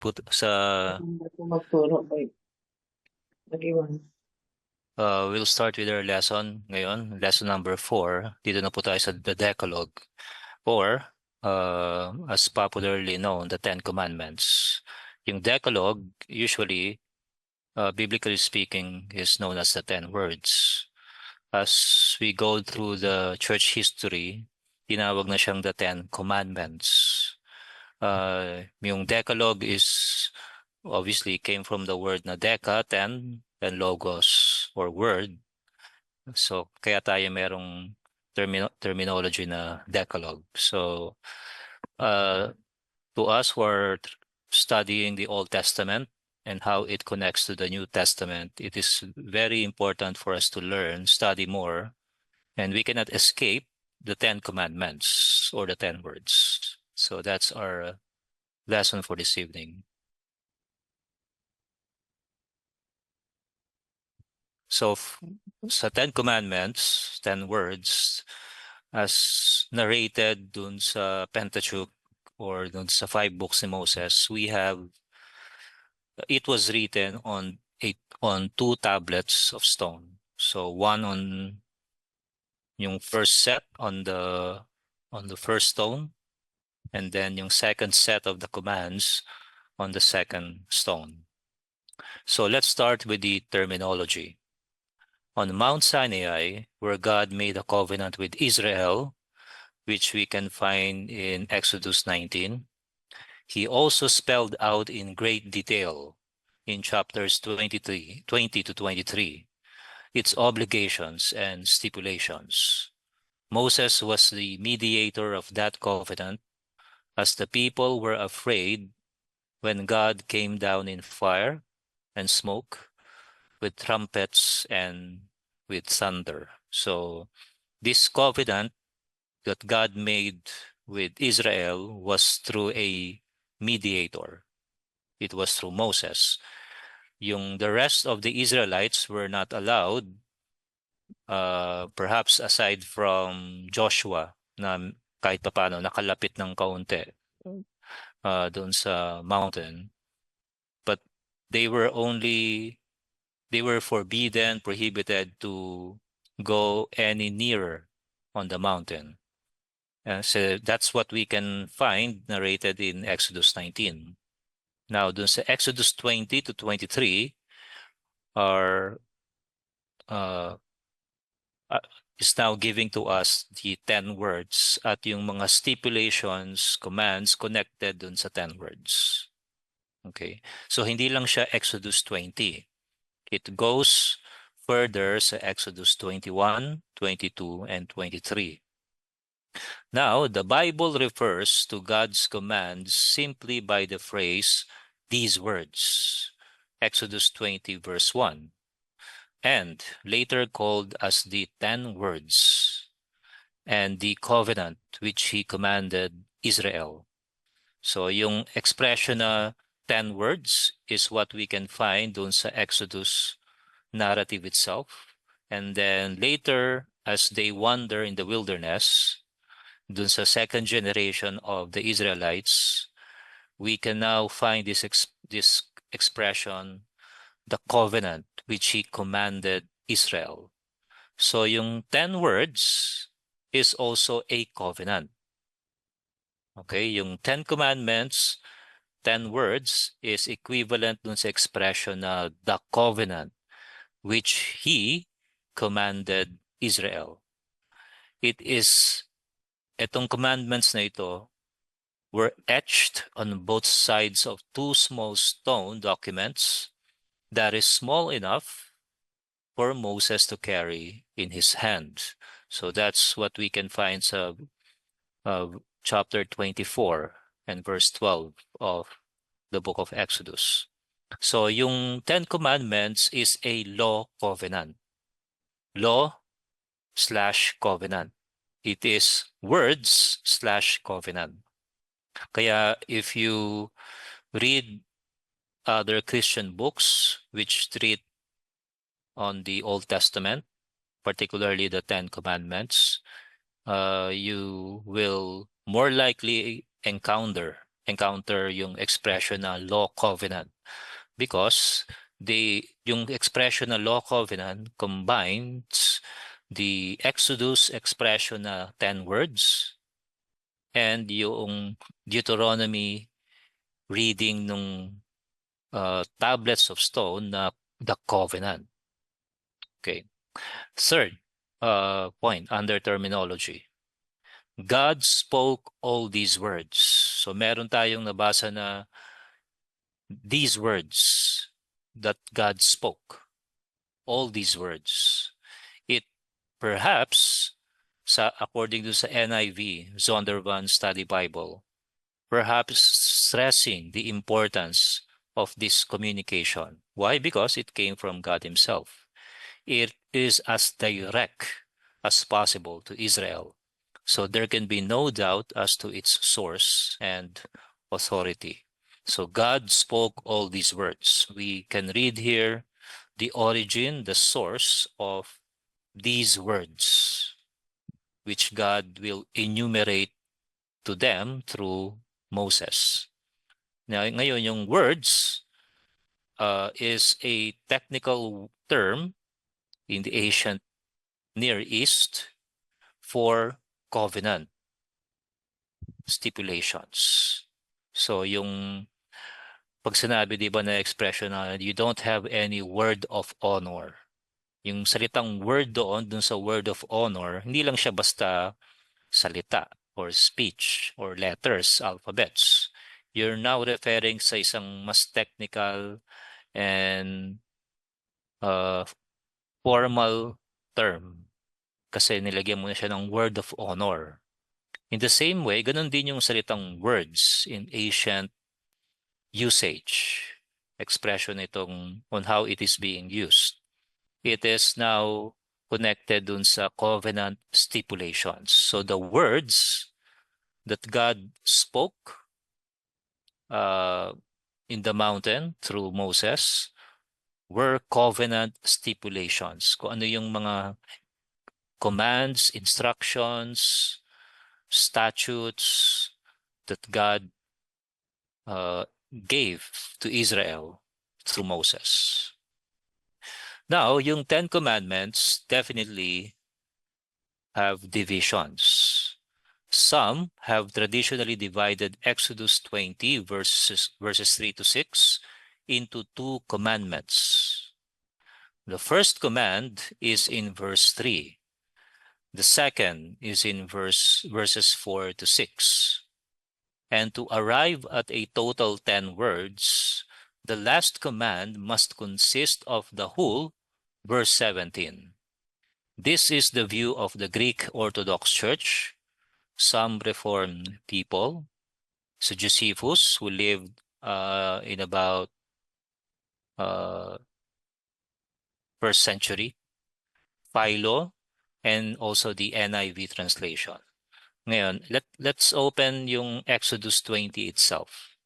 Magturo by nag-iwan. We'll start with our lesson ngayon, lesson number 4. Dito na po tayo sa the Decalogue, or as popularly known, the Ten Commandments. Yung Decalogue, usually, biblically speaking, is known as the 10 words. As we go through the church history, tinawag na siyang the 10 Commandments. Yung Decalogue is obviously came from the word na Deca, 10, and Logos, or word. So, kaya tayo merong terminology na Decalogue. So, to us who are studying the Old Testament and how it connects to the New Testament, it is very important for us to learn, study more, and we cannot escape the 10 Commandments or the 10 words. So that's our lesson for this evening. So sa 10 Commandments, 10 words, as narrated dun sa Pentateuch or dun sa 5 books ni Moses, it was written on 2 tablets of stone. So one on yung first set on the first stone, and then yung second set of the commands on the second stone. So let's start with the terminology. On Mount Sinai, where God made a covenant with Israel, which we can find in Exodus 19, he also spelled out in great detail in chapters 20 to 23 its obligations and stipulations. Moses was the mediator of that covenant, as the people were afraid when God came down in fire and smoke, with trumpets and with thunder. So this covenant that God made with Israel was through a mediator. It was through Moses. The rest of the Israelites were not allowed, perhaps aside from Joshua, na kahit papaano nakalapit ng kaunti doon sa mountain. But they were forbidden, prohibited to go any nearer on the mountain. So that's what we can find narrated in Exodus 19. Now, dun sa Exodus 20 to 23 is now giving to us the 10 words at yung mga stipulations, commands connected dun sa 10 words. Okay? So hindi lang siya Exodus 20. It goes further sa Exodus 21, 22, and 23. Now, the Bible refers to God's commands simply by the phrase, these words, Exodus 20, verse 1, and later called as the 10 words, and the covenant which he commanded Israel. So yung expression na 10 words is what we can find dun sa Exodus narrative itself. And then later, as they wander in the wilderness, dun sa second generation of the Israelites, we can now find this expression, the covenant which he commanded Israel. So yung 10 words is also a covenant. Okay, yung 10 commandments, 10 words is equivalent dun sa expression na the covenant which he commanded Israel. Itong commandments na ito were etched on both sides of 2 small stone documents that is small enough for Moses to carry in his hand. So that's what we can find sa chapter 24 and verse 12 of the book of Exodus. So yung 10 commandments is a law covenant. Law/covenant. It is words/covenant. Kaya if you read other Christian books which treat on the Old Testament, particularly the 10 Commandments, you will more likely encounter encounter yung expression na law covenant because yung expression na law covenant combines the Exodus expression na 10 words and yung Deuteronomy reading nung tablets of stone na the covenant. Okay. Third point under terminology. God spoke all these words. So meron tayong nabasa na these words that God spoke. All these words. It perhaps, according to sa NIV, Zondervan Study Bible, perhaps stressing the importance of this communication. Why? Because it came from God Himself. It is as direct as possible to Israel. So there can be no doubt as to its source and authority. So God spoke all these words. We can read here the origin, the source of these words, which God will enumerate to them through Moses. Now, ngayon, yung words is a technical term in the ancient Near East for covenant stipulations. So yung pag sinabi, di ba, na expression na you don't have any word of honor. Yung salitang word dun sa word of honor, hindi lang siya basta salita or speech or letters, alphabets. You're now referring sa isang mas technical and formal term kasi nilagyan mo na siya ng word of honor. In the same way, ganun din yung salitang words in ancient usage, expression itong on how it is being used. It is now connected dun sa covenant stipulations. So the words that God spoke in the mountain through Moses were covenant stipulations. Kung ano yung mga commands, instructions, statutes that God gave to Israel through Moses. Now, yung 10 Commandments definitely have divisions. Some have traditionally divided Exodus 20 verses 3 to 6 into 2 commandments. The first command is in verse 3. The second is in verses 4 to 6. And to arrive at a total 10 words, the last command must consist of the whole verse 17. This is the view of the Greek Orthodox Church, some Reformed people, so Josephus, who lived in about 1st century, Philo, and also the NIV translation. Ngayon, let's open yung Exodus 20 itself.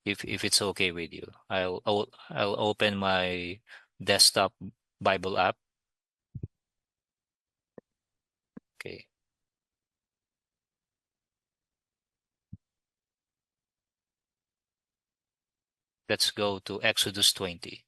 If it's okay with you, I'll open my desktop Bible app. Okay. Let's go to Exodus 20.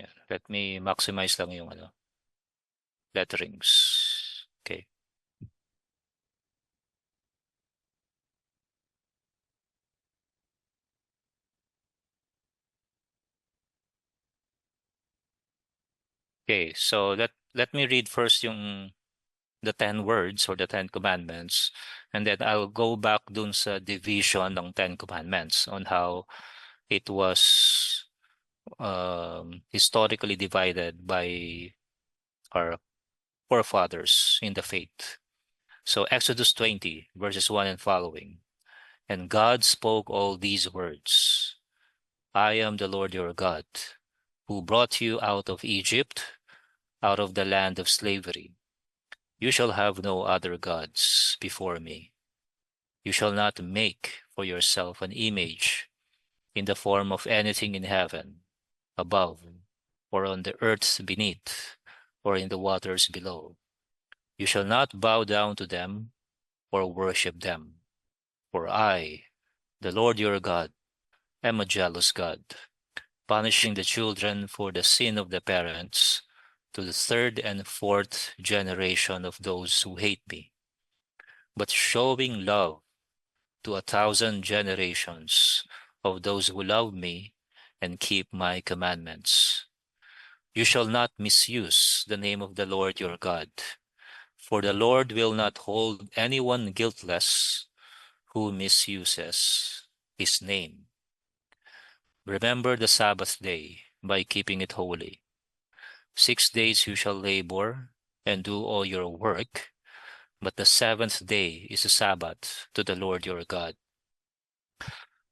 Yeah, let me maximize lang yung letterings. Okay. Okay, so let me read first yung the 10 words or the 10 commandments, and then I'll go back dun sa division ng 10 commandments on how it was historically divided by our forefathers in the faith. So Exodus 20, verses 1 and following. And God spoke all these words. I am the Lord your God, who brought you out of Egypt, out of the land of slavery. You shall have no other gods before me. You shall not make for yourself an image in the form of anything in heaven, above, or on the earth beneath, or in the waters below. You shall not bow down to them or worship them. For I, the Lord your God, am a jealous God, punishing the children for the sin of the parents to the third and fourth generation of those who hate me, but showing love to 1,000 generations of those who love me and keep my commandments. You shall not misuse the name of the Lord your God, for the Lord will not hold anyone guiltless who misuses his name. Remember the Sabbath day by keeping it holy. 6 days you shall labor and do all your work, but the seventh day is a Sabbath to the Lord your God.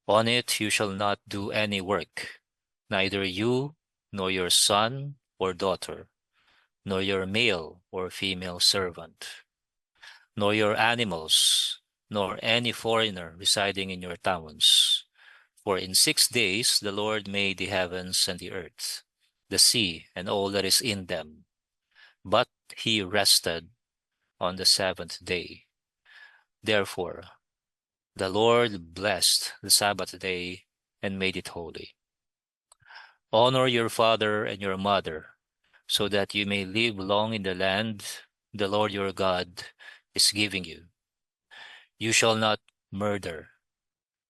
On it you shall not do any work, neither you, nor your son or daughter, nor your male or female servant, nor your animals, nor any foreigner residing in your towns. For in 6 days the Lord made the heavens and the earth, the sea, and all that is in them. But he rested on the seventh day. Therefore, the Lord blessed the Sabbath day and made it holy. Honor your father and your mother, so that you may live long in the land the Lord your God is giving you. You shall not murder.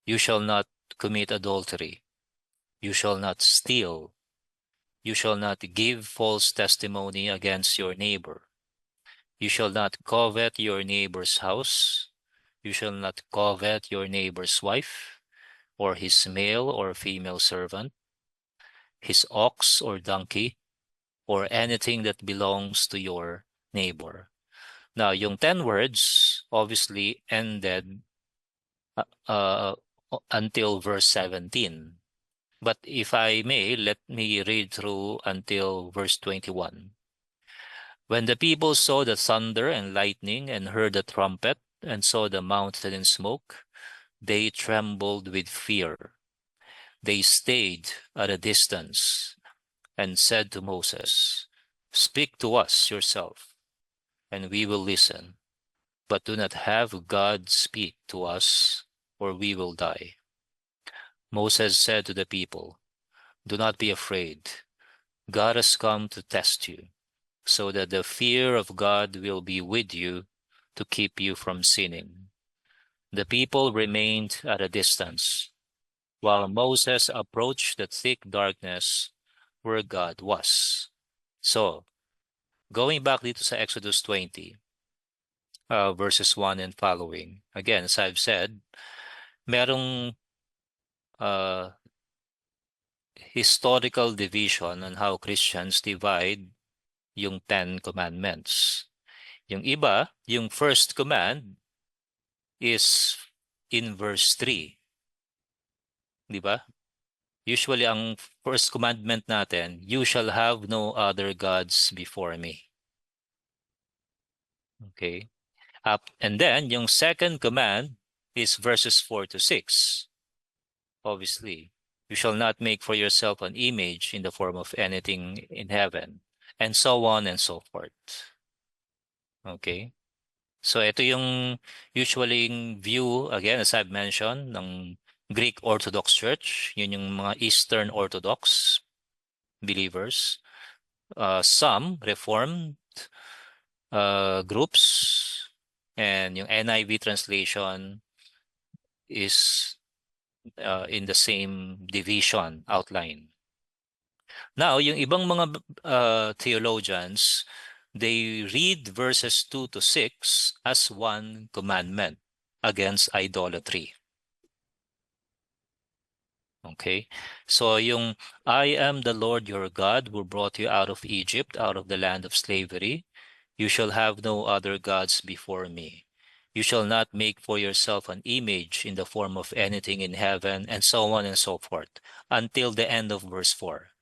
You shall not commit adultery. You shall not steal. You shall not give false testimony against your neighbor. You shall not covet your neighbor's house. You shall not covet your neighbor's wife, or his male or female servant, his ox or donkey, or anything that belongs to your neighbor. Now, yung 10 words obviously ended until verse 17. But if I may, let me read through until verse 21. When the people saw the thunder and lightning and heard the trumpet and saw the mountain in smoke, they trembled with fear. They stayed at a distance and said to Moses, "Speak to us yourself, and we will listen. But do not have God speak to us, or we will die." Moses said to the people, "Do not be afraid. God has come to test you, so that the fear of God will be with you to keep you from sinning." The people remained at a distance, while Moses approached the thick darkness where God was. So, going back dito sa Exodus 20, verses 1 and following. Again, as I've said, merong historical division on how Christians divide yung 10 commandments. Yung iba, yung first command is in verse 3. Di ba? Usually, ang first commandment natin, "You shall have no other gods before me." Okay? And then, yung second command is verses 4 to 6. Obviously, "You shall not make for yourself an image in the form of anything in heaven," and so on and so forth. Okay? So ito yung usually view, again, as I've mentioned, ng Greek Orthodox Church. Yun yung mga Eastern Orthodox believers. Some Reformed groups, and yung NIV translation is in the same division outline. Now, yung ibang mga theologians, they read verses 2 to 6 as one commandment against idolatry. Okay? So yung "I am the Lord your God who brought you out of Egypt, out of the land of slavery. You shall have no other gods before me." You shall not make for yourself an image in the form of anything in heaven, and so on and so forth, until the end of verse 4.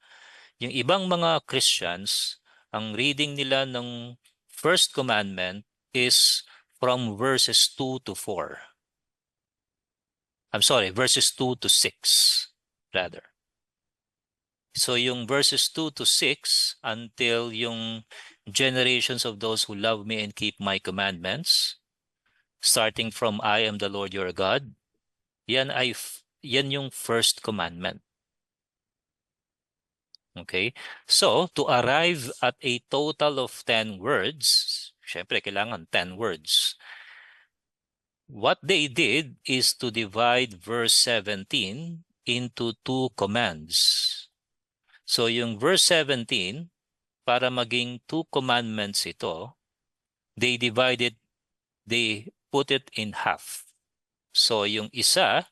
Yung ibang mga Christians, ang reading nila ng first commandment is from verses 2 to 4. I'm sorry, verses 2 to 6, rather. So yung verses 2 to 6 until yung generations of those who love me and keep my commandments, starting from I am the Lord your God, yan yung first commandment. Okay? So, to arrive at a total of 10 words, syempre kailangan 10 words. What they did is to divide verse 17 into 2 commands. So, yung verse 17, para maging 2 commandments ito, they put it in half. So, yung isa,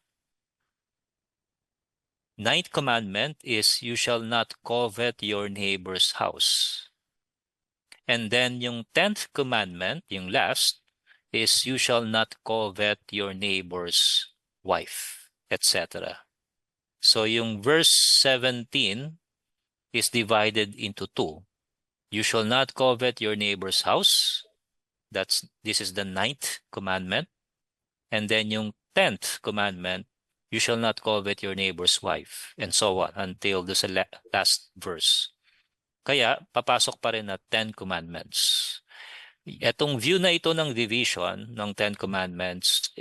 9th commandment is, you shall not covet your neighbor's house. And then yung 10th commandment, yung last, is you shall not covet your neighbor's wife, etc. So yung verse 17 is divided into 2. You shall not covet your neighbor's house. This is the 9th commandment. And then yung 10th commandment, you shall not covet your neighbor's wife, and so on until the last verse. Kaya papasok pa rin na 10 commandments. Etong view na ito ng division ng 10 commandments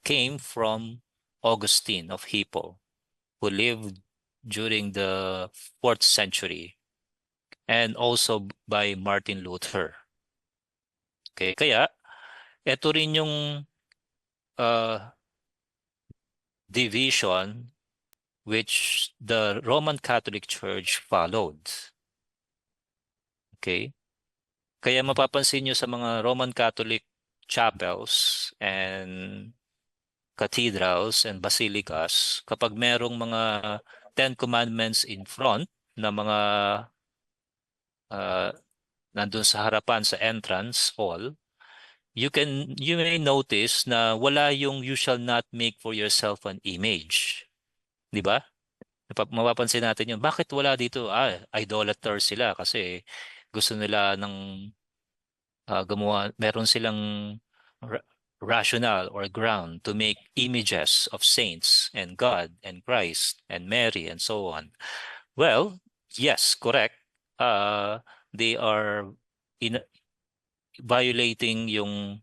came from Augustine of Hippo, who lived during the 4th century, and also by Martin Luther. Okay, kaya ito rin yung division which the Roman Catholic Church followed. Okay? Kaya mapapansin nyo sa mga Roman Catholic chapels and cathedrals and basilicas, kapag merong mga 10 commandments in front na mga nandun sa harapan sa entrance hall, you may notice na wala yung you shall not make for yourself an image. Di ba? Mapapansin natin yun. Bakit wala dito? Idolater sila kasi gusto nila ng gumawa, meron silang rational or ground to make images of saints and God and Christ and Mary and so on. Well, yes, correct. They are violating yung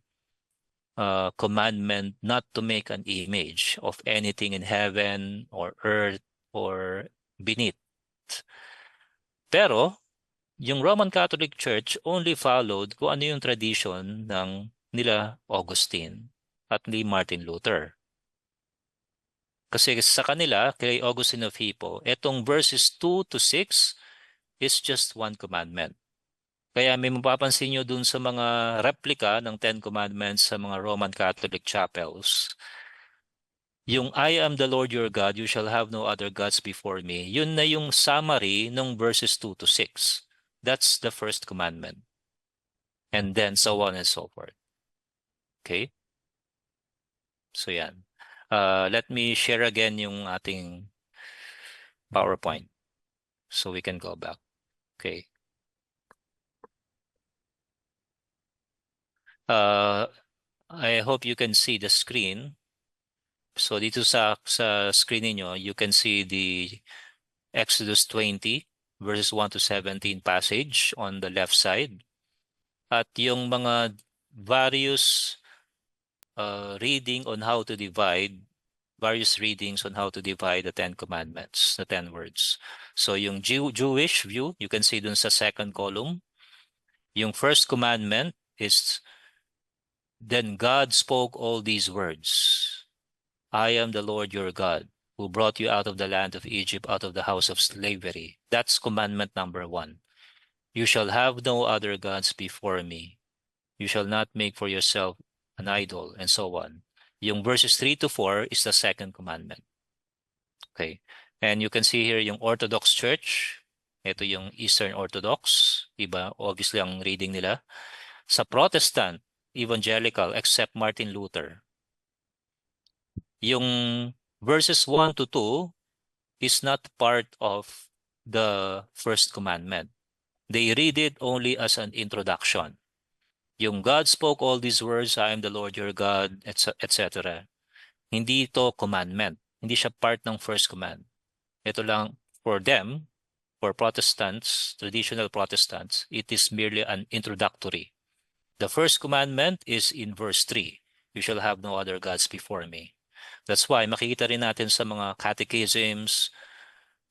commandment not to make an image of anything in heaven or earth or beneath. Pero, yung Roman Catholic Church only followed kung ano yung tradition ng nila Augustine at ni Martin Luther. Kasi sa kanila, kay Augustine of Hippo, etong verses 2 to 6 is just one commandment. Kaya may mapapansin nyo dun sa mga replika ng 10 Commandments sa mga Roman Catholic chapels, yung I am the Lord your God, you shall have no other gods before me, yun na yung summary ng verses 2 to 6. That's the first commandment. And then so on and so forth. Okay? So yan. Let me share again yung ating PowerPoint so we can go back. Okay. I hope you can see the screen. So dito sa screen niyo, you can see the Exodus 20 verses 1 to 17 passage on the left side. At yung mga various reading on how to divide, various readings on how to divide the 10 commandments, the 10 words. So yung Jewish view, you can see dun sa second column. Yung first commandment is, then God spoke all these words. I am the Lord your God, who brought you out of the land of Egypt, out of the house of slavery. That's commandment number 1. You shall have no other gods before me. You shall not make for yourself an idol, and so on. Yung verses 3 to 4 is the second commandment. Okay. And you can see here yung Orthodox Church. Ito yung Eastern Orthodox. Iba, obviously, ang reading nila. Sa Protestant, evangelical except Martin Luther. Yung verses 1 to 2 is not part of the first commandment. They read it only as an introduction. Yung God spoke all these words, I am the Lord your God, etc. Hindi ito commandment. Hindi siya part ng first command. Ito lang for them, for Protestants, traditional Protestants, it is merely an introductory. The first commandment is in verse 3. You shall have no other gods before me. That's why makikita rin natin sa mga catechisms,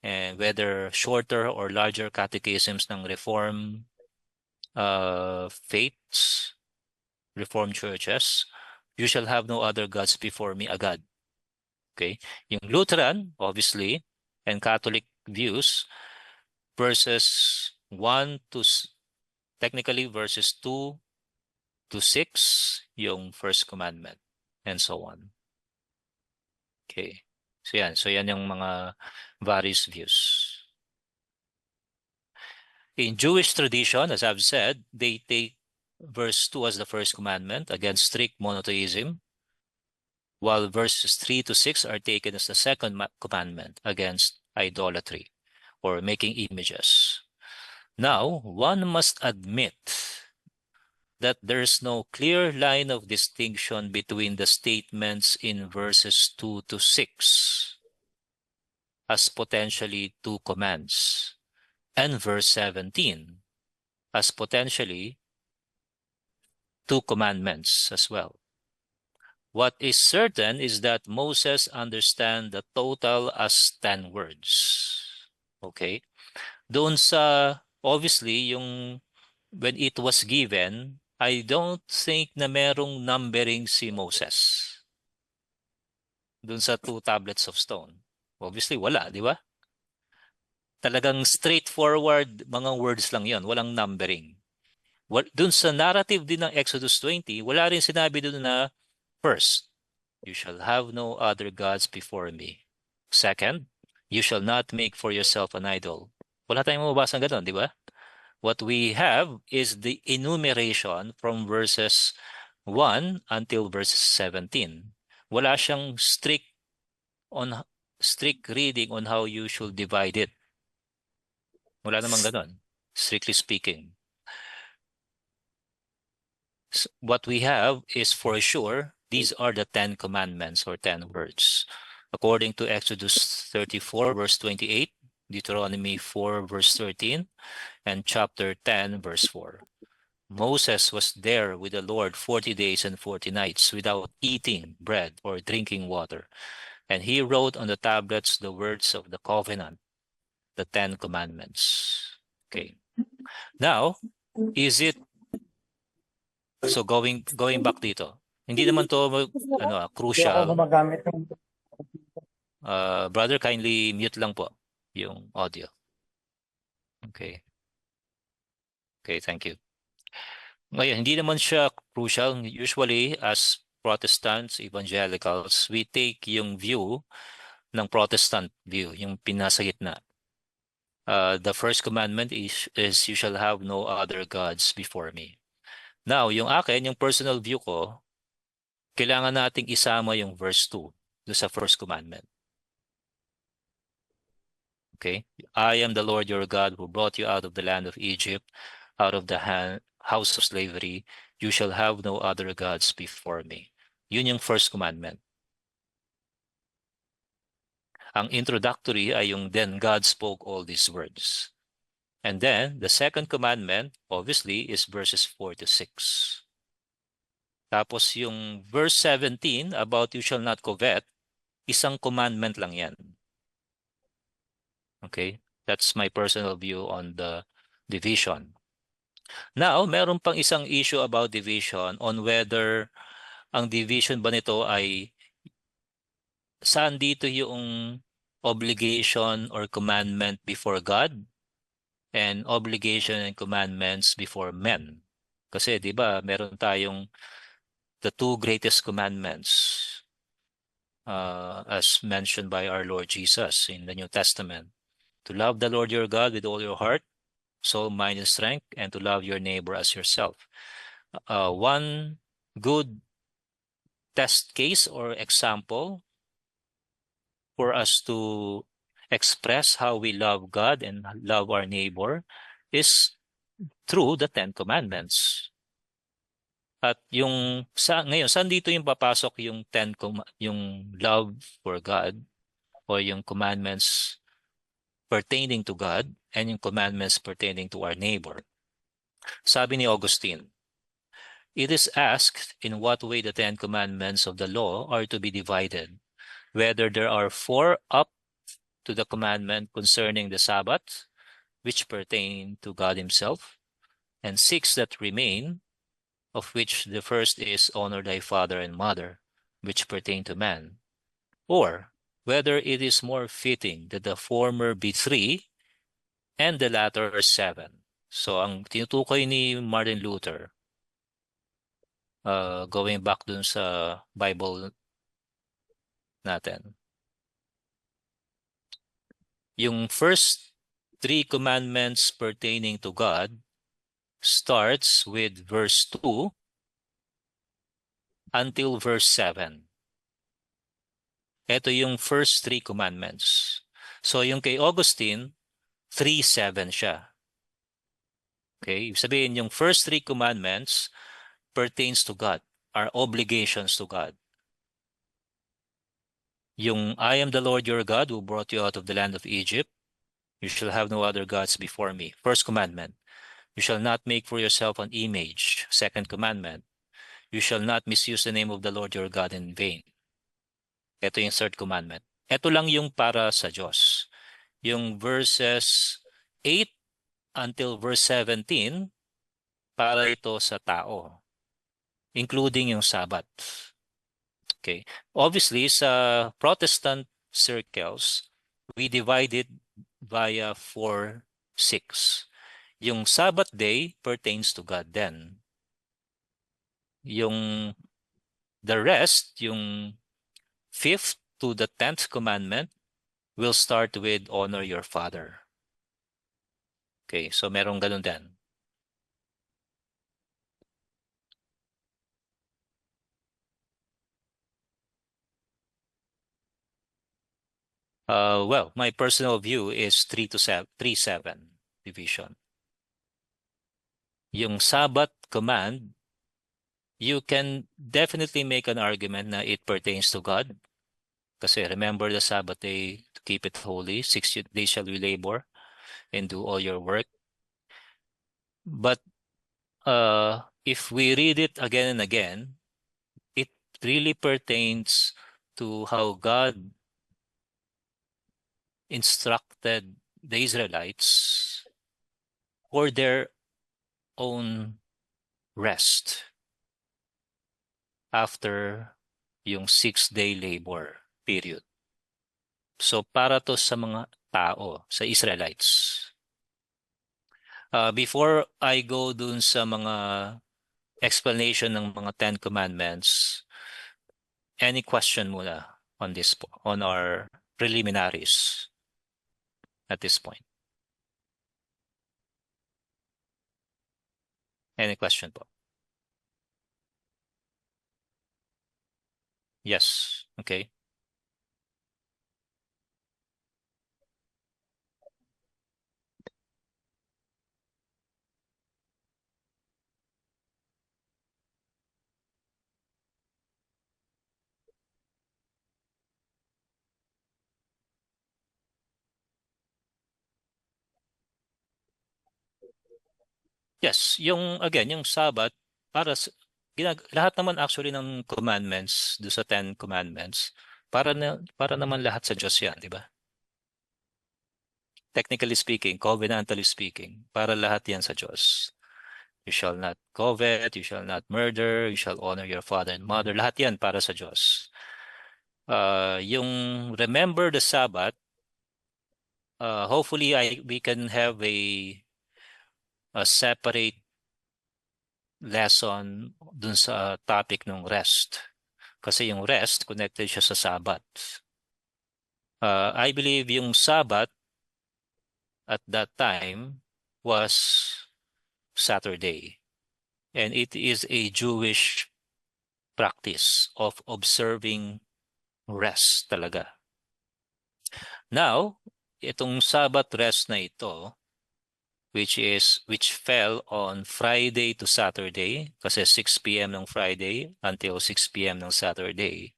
and whether shorter or larger catechisms ng Reformed faiths, Reformed churches, you shall have no other gods before me agad. Okay? Yung Lutheran, obviously, and Catholic views, verses 1 to, technically verses 2 to 6, yung first commandment, and so on. Okay. So yan yung mga various views. In Jewish tradition, as I've said, they take verse 2 as the first commandment against strict monotheism, while verses 3 to 6 are taken as the second commandment against idolatry or making images. Now, one must admit that there's no clear line of distinction between the statements in verses 2 to 6 as potentially two commands, and verse 17 as potentially two commandments as well. What is certain is that Moses understand the total as 10 words. Okay? Doon sa, obviously, yung when it was given, I don't think na merong numbering si Moses. Doon sa 2 tablets of stone. Obviously, wala, di ba? Talagang straightforward mga words lang yon, walang numbering. Doon sa narrative din ng Exodus 20, wala rin sinabi doon na first, you shall have no other gods before me. Second, you shall not make for yourself an idol. Wala tayong mababasa ng gano'n, di ba? What we have is the enumeration from verses 1 until verses 17. Wala siyang strict reading on how you should divide it. Wala namang gano'n, strictly speaking. So what we have is for sure, these are the 10 commandments or 10 words. According to Exodus 34, verse 28, Deuteronomy 4, verse 13, and chapter 10, verse 4. Moses was there with the Lord 40 days and 40 nights without eating bread or drinking water. And he wrote on the tablets the words of the covenant, the 10 commandments. Okay. Now, is it, so going back dito, hindi naman to Hindi ako crucial. gumagamit ng Brother, kindly mute lang po yung audio. Okay. Okay, thank you. Ngayon, hindi naman siya crucial. Usually, as Protestants, evangelicals, we take yung view ng Protestant view, yung pinasa gitna. The first commandment is you shall have no other gods before me. Now, yung akin, yung personal view ko, kailangan nating isama yung verse 2 doon sa first commandment. Okay? I am the Lord your God who brought you out of the land of Egypt, out of the house of slavery. You shall have no other gods before me. Yun yung first commandment. Ang introductory ay yung then God spoke all these words. And then, the second commandment, obviously, is verses 4 to 6. Tapos yung verse 17 about you shall not covet, isang commandment lang yan. Okay? That's my personal view on the division. Now, meron pang isang issue about division on whether ang division ba nito ay saan dito yung obligation or commandment before God and obligation and commandments before men. Kasi 'di ba, meron tayong the 2 greatest commandments as mentioned by our Lord Jesus in the New Testament. To love the Lord your God with all your heart, soul, mind, and strength, and to love your neighbor as yourself. 1 good test case or example for us to express how we love God and love our neighbor is through the Ten Commandments. At ngayon, saan dito yung papasok yung yung love for God o yung commandments pertaining to God and yung commandments pertaining to our neighbor? Sabi ni Augustine, it is asked in what way the Ten Commandments of the law are to be divided, whether there are 4 up to the commandment concerning the Sabbath, which pertain to God himself, and 6 that remain, of which the first is honor thy father and mother, which pertain to man, or whether it is more fitting that the former be 3 and the latter 7. So ang tinutukoy ni Martin Luther, going back dun sa Bible natin, yung first 3 commandments pertaining to God starts with verse 2 until verse 7. Ito yung first 3 commandments. So yung kay Augustine, 3:7 siya. Okay? Ibig sabihin, yung first 3 commandments pertains to God, are obligations to God. Yung I am the Lord your God who brought you out of the land of Egypt. You shall have no other gods before me. First commandment. You shall not make for yourself an image. Second commandment. You shall not misuse the name of the Lord your God in vain. Ito yung third commandment. Ito lang yung para sa Diyos. Yung verses 8 until verse 17, para ito sa tao, including yung Sabbath. Okay. Obviously, sa Protestant circles, we divide it via 4:6. Yung Sabbath day pertains to God then. Yung the rest, yung 5th to the 10th commandment, will start with honor your father. Okay, so merong ganun din. Well, my personal view is 3-7 division. Yung Sabbath command, you can definitely make an argument na it pertains to God. Kasi remember the Sabbath day to keep it holy. 6 days shall we labor and do all your work. But if we read it again and again, it really pertains to how God instructed the Israelites for their own rest after yung 6-day labor period. So para to sa mga tao, sa Israelites. Before I go dun sa mga explanation ng mga 10 commandments, any question muna on this, on our preliminaries at this point? Any question po? Yes. Okay. Yes, yung again, yung Sabbath para sa, lahat naman actually ng commandments do sa 10 commandments para naman lahat sa Diyos 'yan, di ba? Technically speaking, covenantally speaking, para lahat 'yan sa Diyos. You shall not covet, you shall not murder, you shall honor your father and mother. Lahat 'yan para sa Diyos. Yung remember the Sabbath, hopefully we can have a separate lesson dun sa topic ng rest. Kasi yung rest, connected siya sa Sabbath. I believe yung Sabbath at that time was Saturday. And it is a Jewish practice of observing rest talaga. Now, itong Sabbath rest na ito, which fell on Friday to Saturday, kasi 6 p.m. ng Friday until 6 p.m. ng Saturday.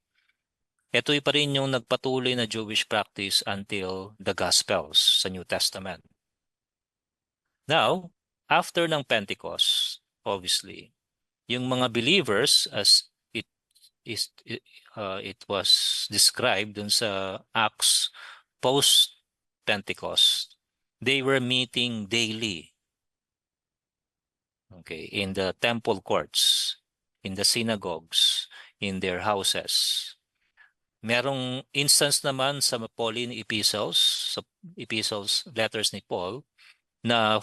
Ito'y pa rin yung nagpatuloy na Jewish practice until the Gospels sa New Testament. Now, after ng Pentecost, obviously, yung mga believers as it was described dun sa Acts post-Pentecost, they were meeting daily, okay, in the temple courts, in the synagogues, in their houses. Merong instance naman sa Pauline epistles, letters ni Paul, na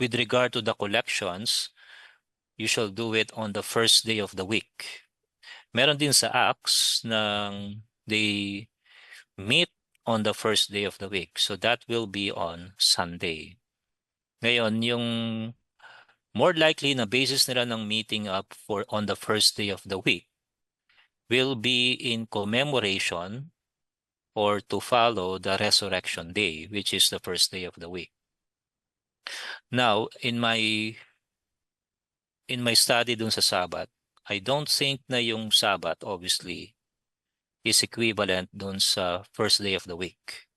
with regard to the collections, you shall do it on the first day of the week. Meron din sa Acts na they meet on the first day of the week. So that will be on Sunday. Ngayon, yung more likely na basis nila ng meeting up for on the first day of the week will be in commemoration or to follow the resurrection day, which is the first day of the week. Now, in my study dun sa Sabbath, I don't think na yung Sabbath, obviously, is equivalent dun sa first day of the week.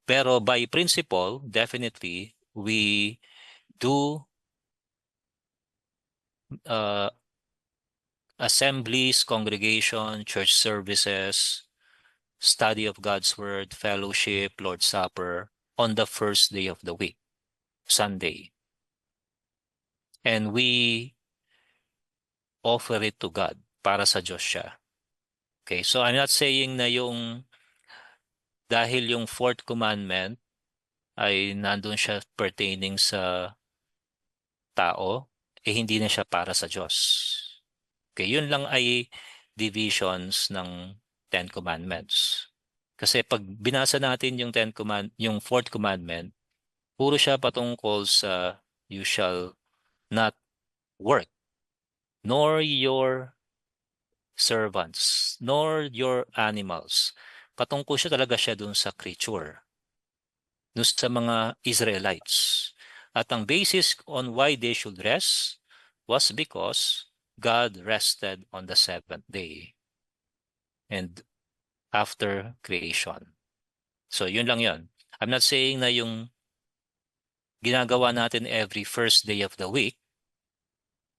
Pero by principle, definitely, we do assemblies, congregation, church services, study of God's Word, fellowship, Lord's Supper on the first day of the week, Sunday. And we offer it to God, para sa Diyos siya. Okay, so I'm not saying na yung dahil yung fourth commandment ay nandun siya pertaining sa tao, hindi na siya para sa Diyos. Okay, yun lang ay divisions ng Ten Commandments. Kasi pag binasa natin yung fourth commandment, puro siya patungkol sa you shall not work, nor your servants, nor your animals. Patungkol siya dun sa creature, dun sa mga Israelites. At ang basis on why they should rest was because God rested on the seventh day and after creation. So yun lang yun. I'm not saying na yung ginagawa natin every first day of the week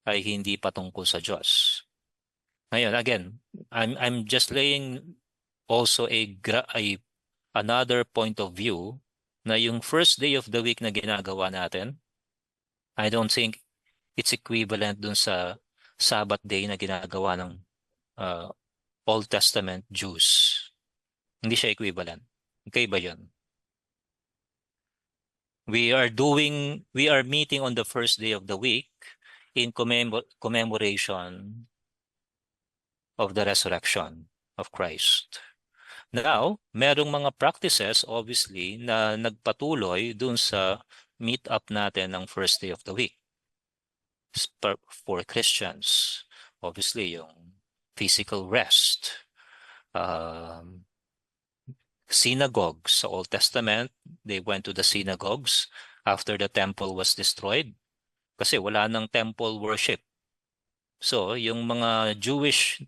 ay hindi patungkol sa Diyos. Ngayon, again, I'm just laying also another point of view na yung first day of the week na ginagawa natin, I don't think it's equivalent dun sa Sabbath day na ginagawa ng Old Testament Jews. Hindi siya equivalent. Okay ba yun? We are meeting on the first day of the week in commemoration of the resurrection of Christ. Now, merong mga practices, obviously, na nagpatuloy dun sa meet-up natin ng first day of the week. For Christians, obviously, yung physical rest. Synagogues sa Old Testament, they went to the synagogues after the temple was destroyed kasi wala nang temple worship. So, yung mga Jewish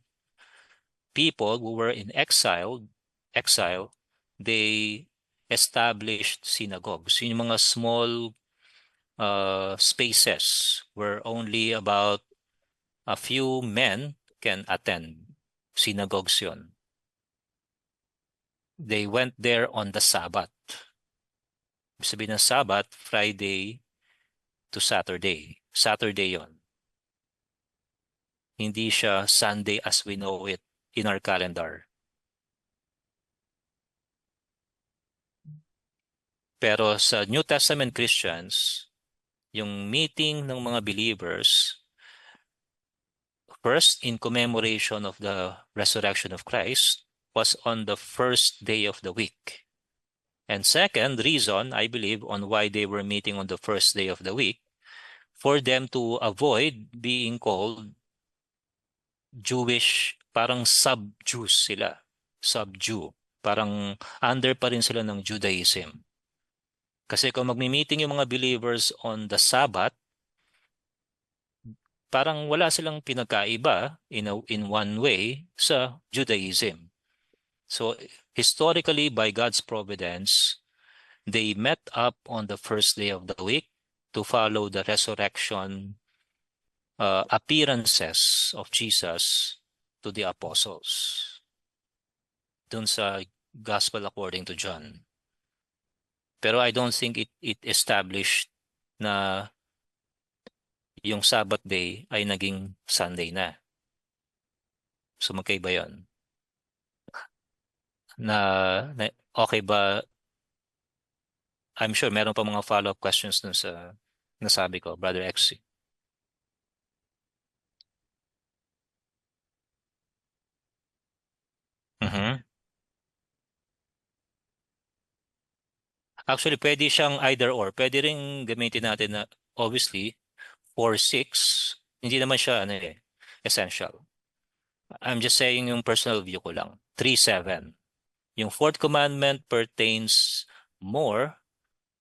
people who were in exile, they established synagogues. Yung mga small spaces where only about a few men can attend. Synagogues yun. They went there on the Sabbath. Sabihin ng Sabbath, Friday to Saturday. Saturday yon. Hindi siya Sunday as we know it in our calendar. Pero sa New Testament Christians, yung meeting ng mga believers, first in commemoration of the resurrection of Christ, was on the first day of the week. And second reason, I believe, on why they were meeting on the first day of the week, for them to avoid being called Jewish, parang sub-Jews sila. Sub-Jew. Parang under pa rin sila ng Judaism. Kasi kung magmi-meeting yung mga believers on the Sabbath, parang wala silang pinagkaiba in one way sa Judaism. So historically, by God's providence, they met up on the first day of the week to follow the resurrection appearances of Jesus to the apostles. Dun sa Gospel according to John. Pero I don't think it established na yung Sabbath day ay naging Sunday na. So magkaiba yun. Okay ba? I'm sure meron pa mga follow-up questions dun sa nasabi ko, Brother X. Mhm. Actually, pwede siyang either or. Pwede rin gamitin natin na obviously 4-6, hindi naman siya essential. I'm just saying yung personal view ko lang. 3-7. Yung fourth commandment pertains more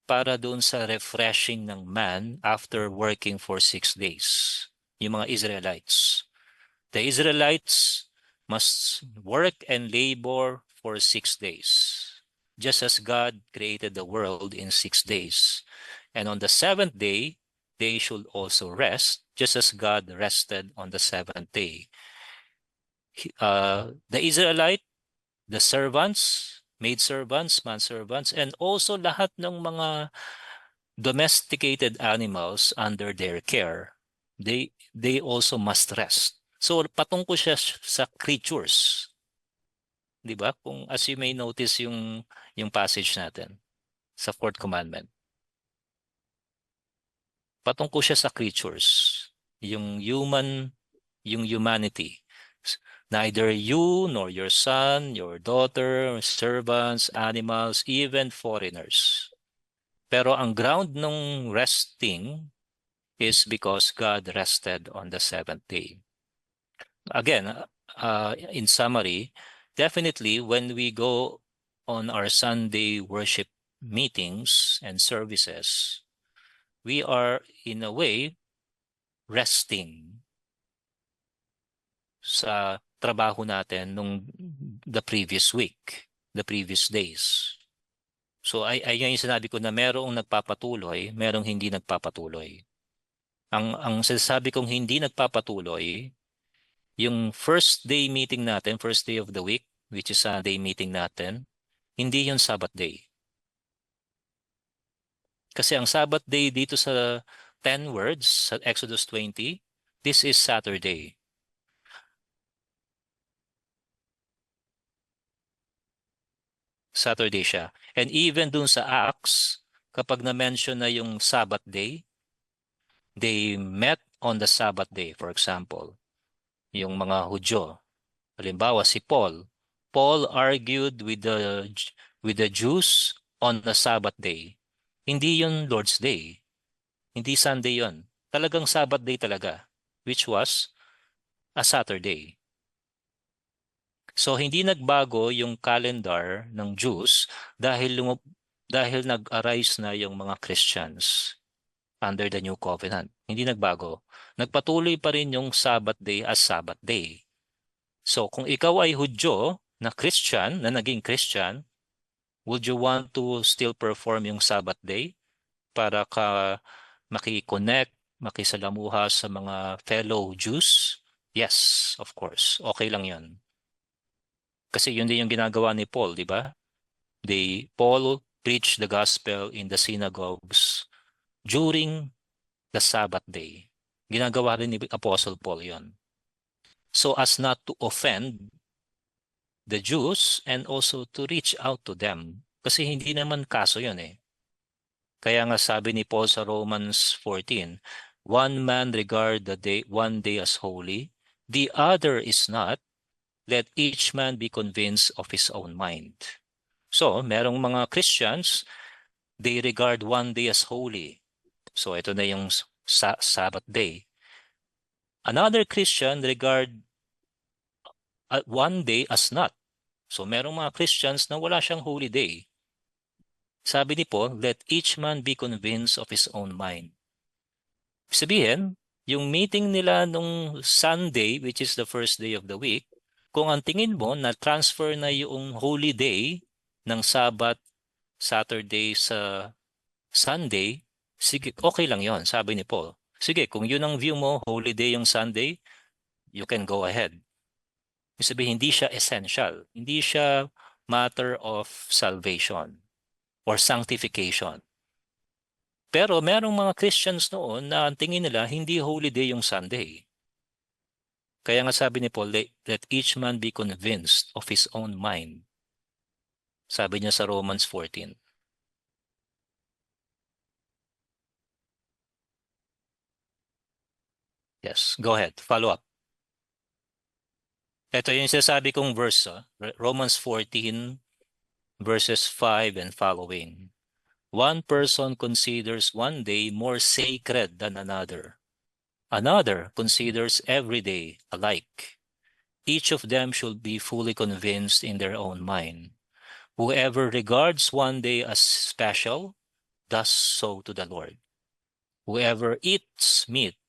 para doon sa refreshing ng man after working for 6 days. Yung mga Israelites. The Israelites must work and labor for 6 days. Just as God created the world in 6 days. And on the seventh day, they should also rest, just as God rested on the seventh day. The Israelite, the servants, maidservants, manservants, and also lahat ng mga domesticated animals under their care, they also must rest. So patungkol siya sa creatures. 'Di ba? Kung as you may notice yung passage natin sa fourth commandment. Patungkol siya sa creatures. Yung humanity. Neither you nor your son, your daughter, servants, animals, even foreigners. Pero ang ground ng resting is because God rested on the seventh day. Again, in summary, definitely when we go on our Sunday worship meetings and services, we are in a way resting sa trabaho natin nung the previous week, the previous days. So ay yung sinabi ko na merong nagpapatuloy, merong hindi nagpapatuloy. Ang sinasabi kong hindi nagpapatuloy, yung first day meeting natin, first day of the week, which is Sunday meeting natin, hindi yung Sabbath day. Kasi ang Sabbath day dito sa 10 words sa Exodus 20, this is Saturday. Saturday siya. And even dun sa Acts, kapag na-mention na yung Sabbath day, they met on the Sabbath day, for example. Yung mga Hudyo. Halimbawa, si Paul. Paul argued with the Jews on the Sabbath day. Hindi yun Lord's Day. Hindi Sunday yun. Talagang Sabbath day talaga, which was a Saturday. So hindi nagbago yung calendar ng Jews dahil nag-arise na yung mga Christians under the new covenant. Hindi nagbago. Nagpatuloy pa rin yung Sabbath day as Sabbath day. So kung ikaw ay Hudyo na Christian, na naging Christian, would you want to still perform yung Sabbath day para ka makiconnect, makisalamuha sa mga fellow Jews? Yes, of course. Okay lang yun. Kasi yun din yung ginagawa ni Paul, di ba? Paul preached the gospel in the synagogues during the Sabbath day. Ginagawa rin ni Apostle Paul yun. So as not to offend the Jews and also to reach out to them. Kasi hindi naman kaso yun eh. Kaya nga sabi ni Paul sa Romans 14, one man regard one day as holy, the other is not. Let each man be convinced of his own mind. So, merong mga Christians, they regard one day as holy. So, ito na yung Sabbath day. Another Christian regard one day as not. So merong mga Christians na wala siyang holy day. Sabi ni Paul, let each man be convinced of his own mind. Sabihin, yung meeting nila nung Sunday, which is the first day of the week, kung ang tingin mo na transfer na yung holy day ng Sabbath, Saturday sa Sunday, sige, okay lang yon, sabi ni Paul. Sige, kung yun ang view mo, holy day yung Sunday, you can go ahead. Ibig sabihin, hindi siya essential. Hindi siya matter of salvation or sanctification. Pero merong mga Christians noon na ang tingin nila hindi holy day yung Sunday. Kaya nga sabi ni Paul, let each man be convinced of his own mind. Sabi niya sa Romans 14. Yes, go ahead. Follow up. Ito yung sinasabi kong verse, Romans 14, verses 5 and following. One person considers one day more sacred than another. Another considers every day alike. Each of them should be fully convinced in their own mind. Whoever regards one day as special does so to the Lord. Whoever eats meat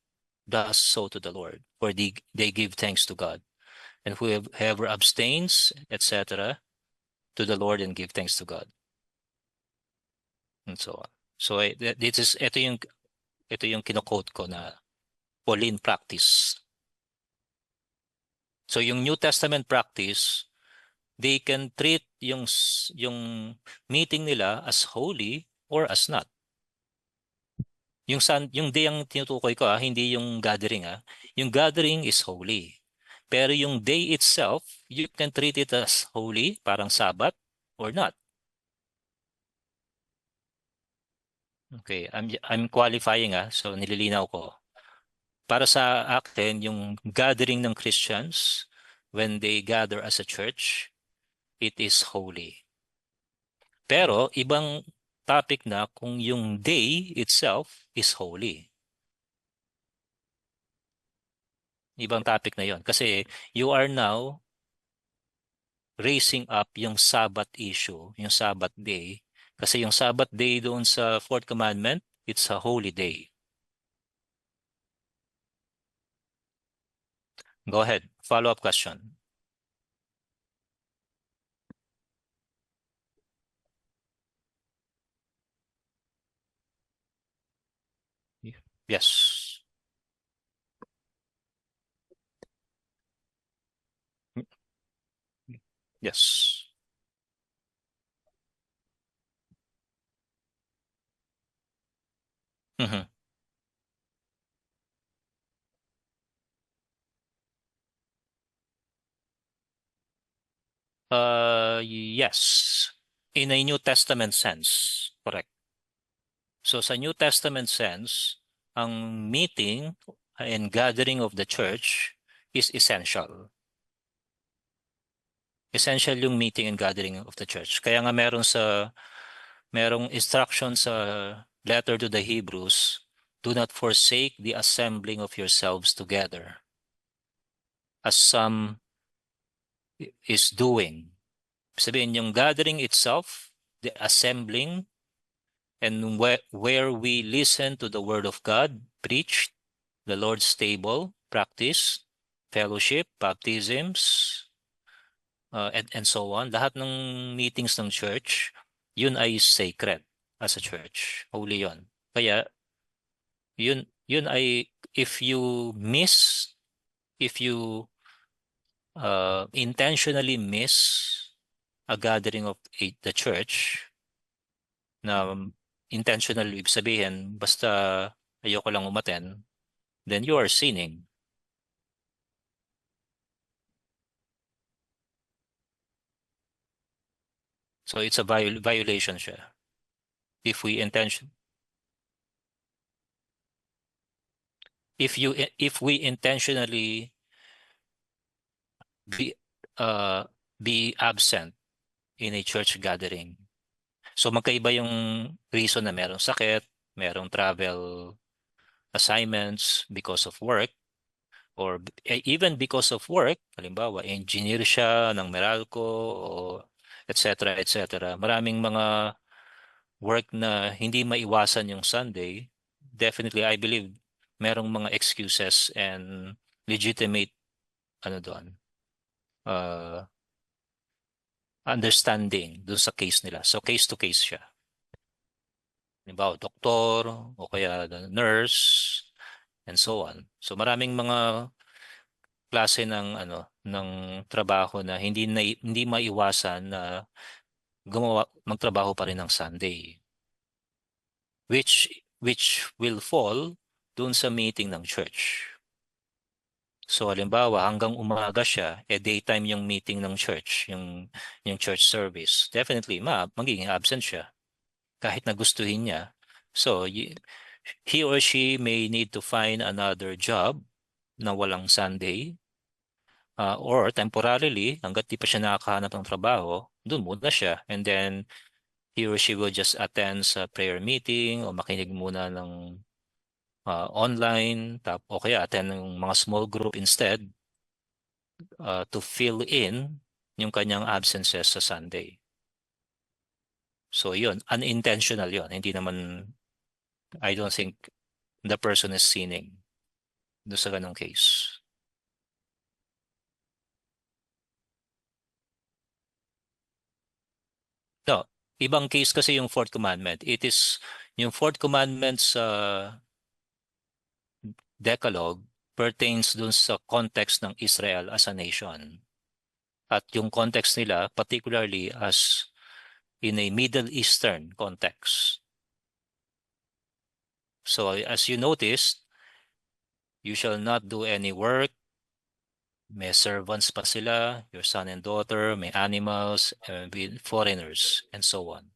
does so to the Lord, for they give thanks to God. And whoever abstains, etc., to the Lord and give thanks to God. And so on. So ito yung kino-quote ko na Pauline practice. So yung New Testament practice, they can treat yung meeting nila as holy or as not. Yung day ang tinutukoy ko, hindi yung gathering. Yung gathering is holy. Pero yung day itself, you can treat it as holy, parang Sabbath, or not. Okay, I'm qualifying so nililinaw ko. Para sa akin, yung gathering ng Christians, when they gather as a church, it is holy. Pero ibang topic na kung yung day itself is holy. Ibang topic na yon. Kasi you are now raising up yung Sabbath issue, yung Sabbath day. Kasi yung Sabbath day doon sa Fourth Commandment, it's a holy day. Go ahead. Follow-up question. Yes. Yes. Mhm. Yes. In a New Testament sense. Correct. So sa New Testament sense, ang meeting and gathering of the church is essential. Essential yung meeting and gathering of the church. Kaya nga merong instruction sa letter to the Hebrews, do not forsake the assembling of yourselves together, as some is doing. Sabihin yung gathering itself, the assembling, and where we listen to the word of God preached, the Lord's table, practice, fellowship, baptisms, and so on. Lahat ng meetings ng church, yun ay sacred as a church. Holy yun. Kaya, yun ay, if you intentionally miss a gathering of the church, na intentional, ibig sabihin, basta ayoko lang umaten, then you are sinning. So it's a violation siya. If we intentionally be absent in a church gathering. So magkaiba yung reason na merong sakit, merong travel assignments because of work, or even because of work, halimbawa, engineer siya ng Meralco o etc. etc. Maraming mga work na hindi maiwasan yung Sunday. Definitely, I believe merong mga excuses and legitimate ano doon, understanding doon sa case nila. So case to case siya. Halimbawa, doktor o kaya nurse and so on. So maraming mga klase ng trabaho na hindi maiwasan na magtrabaho pa rin ng Sunday, which will fall dun sa meeting ng church. So halimbawa hanggang umaga siya, daytime yung meeting ng church, yung church service. Definitely magiging absent siya kahit na gustuhin niya. So he or she may need to find another job na walang Sunday, or temporarily, hanggat di pa siya nakakahanap ng trabaho, doon muna siya. And then, he or she will just attend sa prayer meeting o makinig muna ng online, o kaya attend ng mga small group instead, to fill in yung kanyang absences sa Sunday. So yun, unintentional yun. Hindi naman, I don't think the person is sinning doon sa ganong case. No, ibang case kasi yung fourth commandment. It is yung fourth commandment sa Decalogue pertains dun sa context ng Israel as a nation. At yung context nila, particularly as in a Middle Eastern context. So as you noticed, you shall not do any work. May servants pa sila, your son and daughter, may animals, with foreigners, and so on.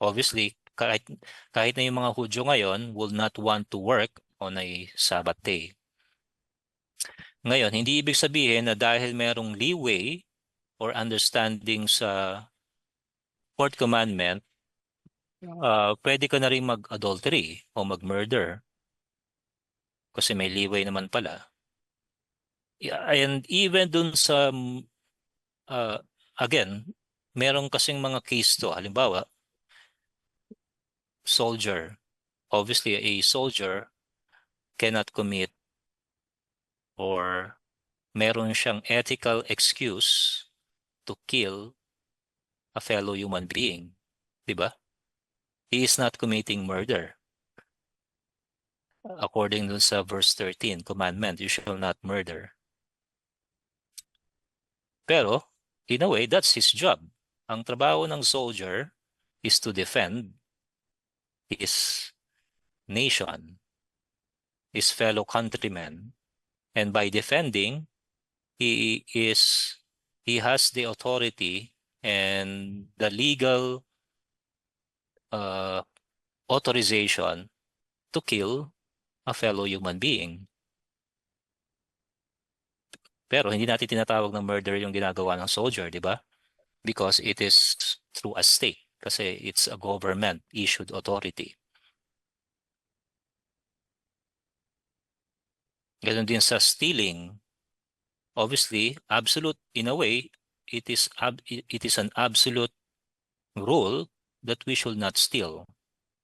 Obviously, kahit na yung mga Hudyo ngayon will not want to work on a Sabbath day. Ngayon, hindi ibig sabihin na dahil merong leeway or understanding sa fourth commandment, pwede ka na rin mag-adultery o mag-murder. Kasi may leeway naman pala. And even dun sa, again, merong kasing mga case to. Halimbawa, soldier. Obviously, a soldier cannot commit or meron siyang ethical excuse to kill a fellow human being. Diba? He is not committing murder. According dun sa verse 13, commandment, you shall not murder. Pero, in a way, that's his job. Ang trabaho ng soldier is to defend his nation, his fellow countrymen. And by defending, he has the authority and the legal authorization to kill a fellow human being. Pero hindi natin tinatawag na murder yung ginagawa ng soldier, di ba? Because it is through a state. Kasi it's a government-issued authority. Ganun din sa stealing. Obviously, absolute, in a way, it is an absolute rule that we should not steal.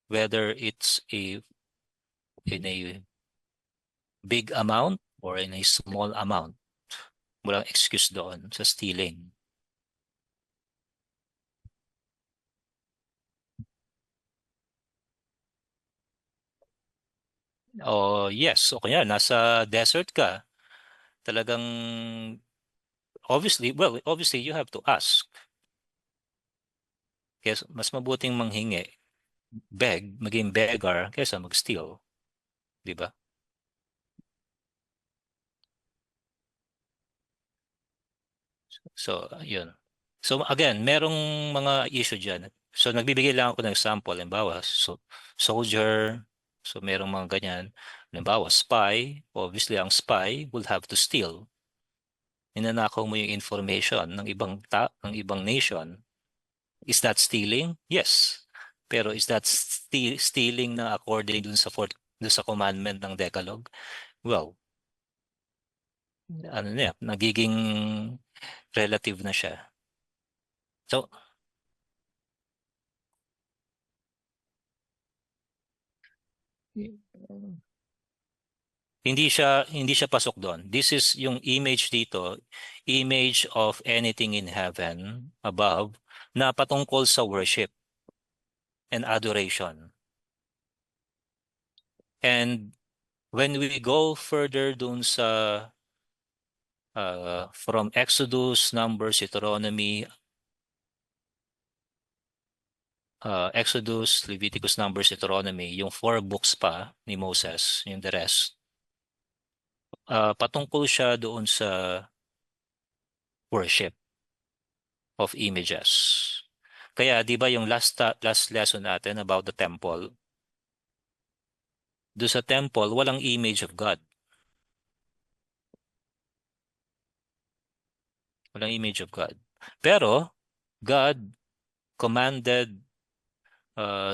Whether it's in a big amount or in a small amount. Walang excuse doon sa stealing. Oh, yes. O kaya, nasa desert ka. Talagang, obviously you have to ask. Kaya mas mabuting manghingi, maging beggar, kaysa mag-steal. Di ba? So, yun. So, again, merong mga issue dyan. So, nagbibigay lang ako ng example. Halimbawa, soldier. So, merong mga ganyan. Halimbawa, spy. Obviously, ang spy will have to steal. Ninanakaw mo yung information ng ibang nation. Is that stealing? Yes. Pero is that stealing na according dun sa fourth doon sa commandment ng Decalogue, well, ano niya, nagiging relative na siya. So, hindi siya pasok doon. This is yung image dito, image of anything in heaven above na patungkol sa worship and adoration. And when we go further dun sa from Exodus, Numbers, Deuteronomy, Exodus, Leviticus, Numbers, Deuteronomy, yung 4 books pa ni Moses, yung the rest, patungkol siya doon sa worship of images. Kaya 'di ba yung last lesson natin about the temple, doon sa temple walang image of God. Walang image of God. Pero God commanded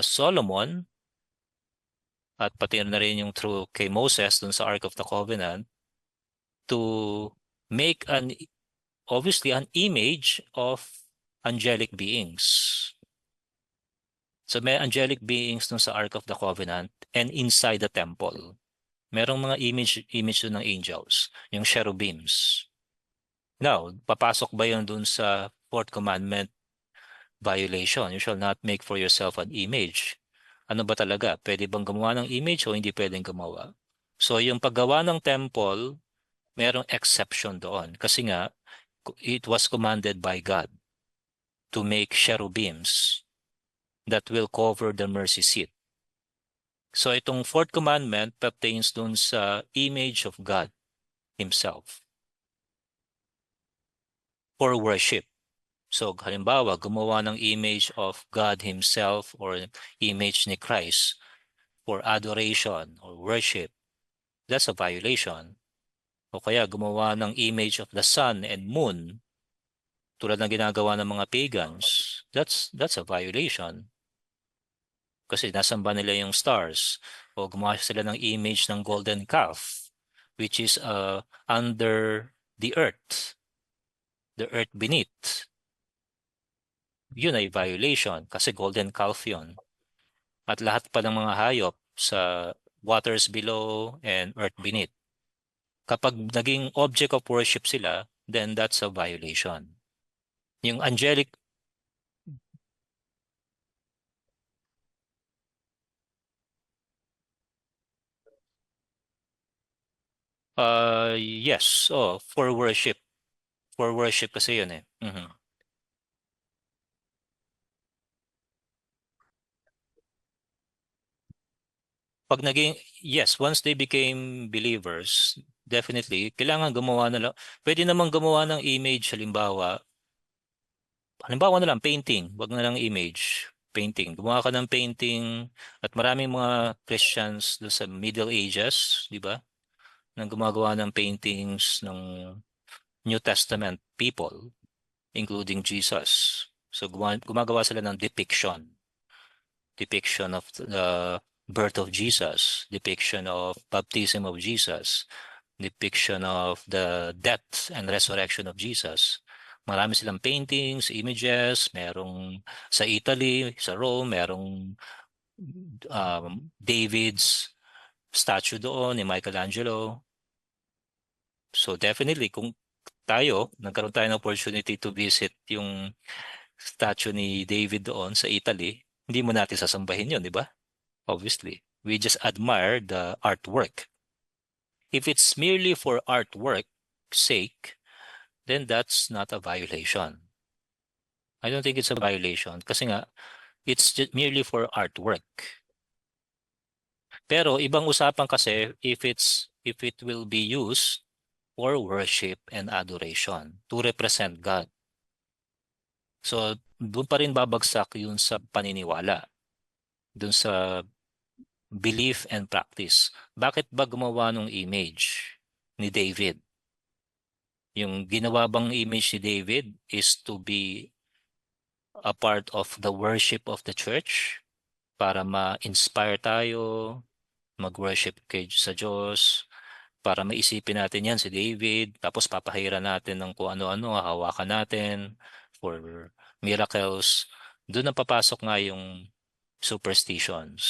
Solomon at pati na rin yung through kay Moses dun sa Ark of the Covenant to make obviously an image of angelic beings. So may angelic beings dun sa Ark of the Covenant and inside the temple. Merong mga image dun ng angels, yung cherubims. Now, papasok ba yun dun sa fourth commandment violation? You shall not make for yourself an image. Ano ba talaga? Pwede bang gumawa ng image o hindi pwedeng gumawa? So yung paggawa ng temple, merong exception doon. Kasi nga, it was commanded by God to make cherubims that will cover the mercy seat. So itong fourth commandment pertains dun sa image of God Himself for worship. So halimbawa, gumawa ng image of God Himself or image ni Christ for adoration or worship, that's a violation. O kaya gumawa ng image of the sun and moon, tulad ng ginagawa ng mga pagans, that's a violation. Kasi nasamba nila yung stars. O gumawa sila ng image ng golden calf, which is under the earth beneath. Yun ay violation kasi golden calf yun. At lahat pa ng mga hayop sa waters below and earth beneath. Kapag naging object of worship sila, then that's a violation. Yung angelic, yes, for worship. For worship kasi yun eh. Mhm. Pag naging, yes, once they became believers, definitely, kailangan gumawa na lang. Pwede namang gumawa ng image, halimbawa na lang, painting, wag na lang image, painting. Gumawa ka ng painting at maraming mga Christians doon sa Middle Ages, di ba? Nang gumagawa ng paintings ng New Testament people, including Jesus. So gumagawa sila ng depiction of the birth of Jesus, depiction of baptism of Jesus, depiction of the death and resurrection of Jesus. Marami silang paintings, images, merong sa Italy, sa Rome, merong David's statue doon ni Michelangelo. So definitely kung nagkaroon tayo ng opportunity to visit yung statue ni David doon sa Italy, hindi mo natin sasambahin yun, di ba? Obviously. We just admire the artwork. If it's merely for artwork sake, then that's not a violation. I don't think it's a violation kasi nga, it's just merely for artwork. Pero ibang usapan kasi if it will be used for worship and adoration to represent God. So, doon pa rin babagsak yun sa paniniwala, doon sa belief and practice. Bakit ba gumawa ng image ni David? Yung ginawa bang image ni David is to be a part of the worship of the church para ma-inspire tayo, mag-worship sa Diyos, para maisipin natin yan si David, tapos papahiran natin ng kung ano-ano, hawakan natin for miracles. Doon na papasok nga yung superstitions,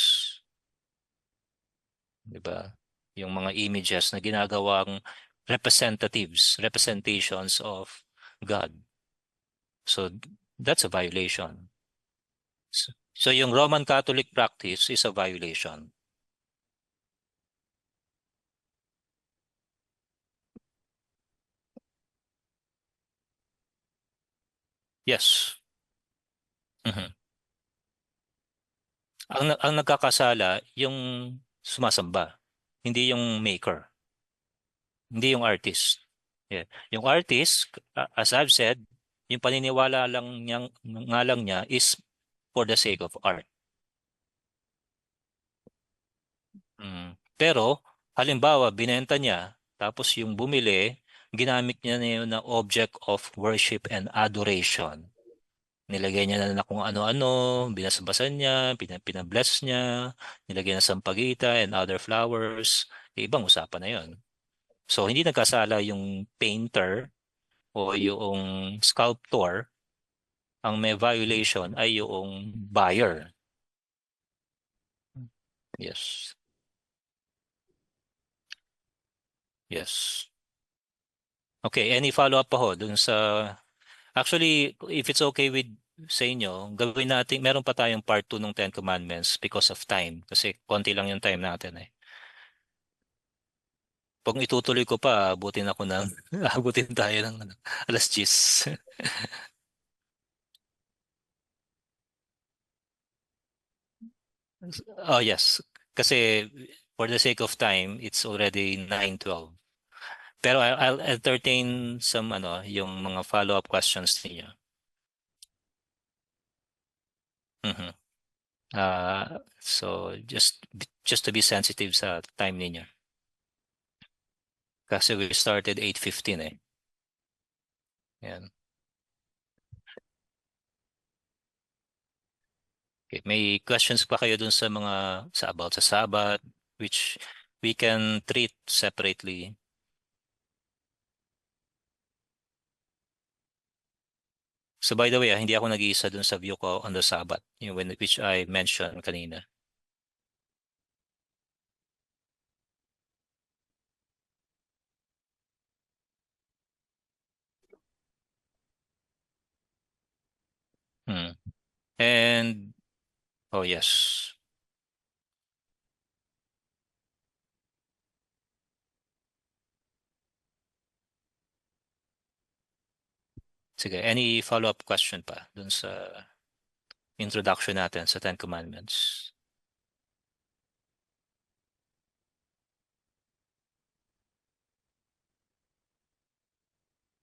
di ba? Yung mga images na ginagawang representations of God. So that's a violation. So yung Roman Catholic practice is a violation. Yes. Mhm. Ang nagkakasala yung sumasamba, hindi yung maker, hindi yung artist. Yeah. Yung artist, as I've said, yung paniniwala lang nga lang niya is for the sake of art. Pero halimbawa binenta niya, tapos yung bumili, ginamit niya na yun na object of worship and adoration. Nilagay niya na kung ano-ano, binasbasan niya, pinabless niya, nilagay na sampagita and other flowers. Ibang usapan na yon. So, hindi nagkasala yung painter o yung sculptor. Ang may violation ay yung buyer. Yes. Yes. Okay, any follow-up pa ho dun sa... Actually, if it's okay with sa inyo, gawin natin, meron pa tayong part 2 ng Ten Commandments because of time. Kasi konti lang yung time natin eh. Pag itutuloy ko pa, abutin ako ng, abutin tayo ng alas 10. Oh, yes. Kasi for the sake of time, it's already 9:12. Pero I'll entertain some yung mga follow-up questions niyo. Mhm. So just to be sensitive sa time niyo. Kasi we started 8:15 eh. Yan. Okay. May questions pa kayo dun sa mga about sa Sabbath, which we can treat separately. So by the way, hindi ako nag-iisa dun sa view ko on the Sabbath, which I mentioned kanina. Hmm. And, oh yes. Sige, any follow-up question pa dun sa introduction natin sa Ten Commandments?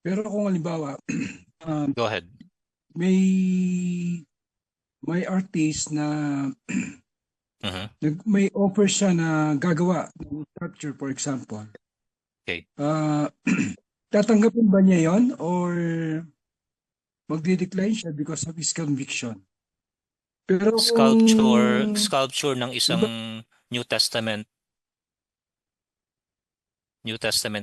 Pero kung halimbawa, Go ahead. may artist na Mhm. may offer siya na gagawa ng sculpture, for example. Okay. Tatanggapin ba niya yon or magdi-decline siya because of his conviction? Pero Sculpture ng isang New Testament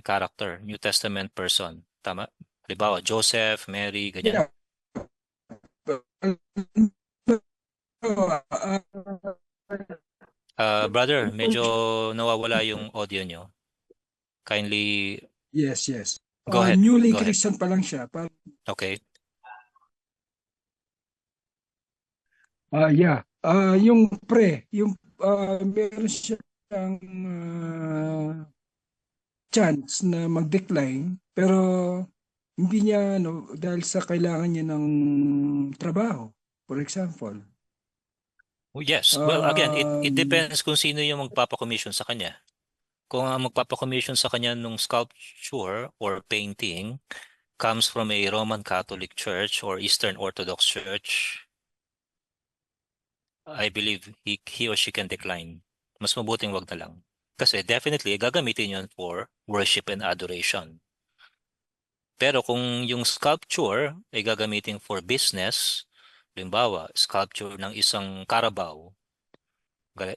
character, New Testament person. Tama? Halimbawa, Joseph, Mary, ganyan. yeah. Brother, medyo nawawala yung audio nyo. Kindly Yes. go ahead. Newly Go ahead. Christian pa lang siya. Okay. Yeah. Yung meron siyang chance na mag-decline, pero hindi niya dahil sa kailangan niya ng trabaho, for example. Yes. Well, again, it depends kung sino yung magpapa-commission sa kanya. Kung ang magpapa-commission sa kanya nung sculpture or painting comes from a Roman Catholic Church or Eastern Orthodox Church, I believe he or she can decline. Mas mabuting wag na lang. Kasi definitely, gagamitin yun for worship and adoration. Pero kung yung sculpture ay gagamitin for business, halimbawa, sculpture ng isang Carabao,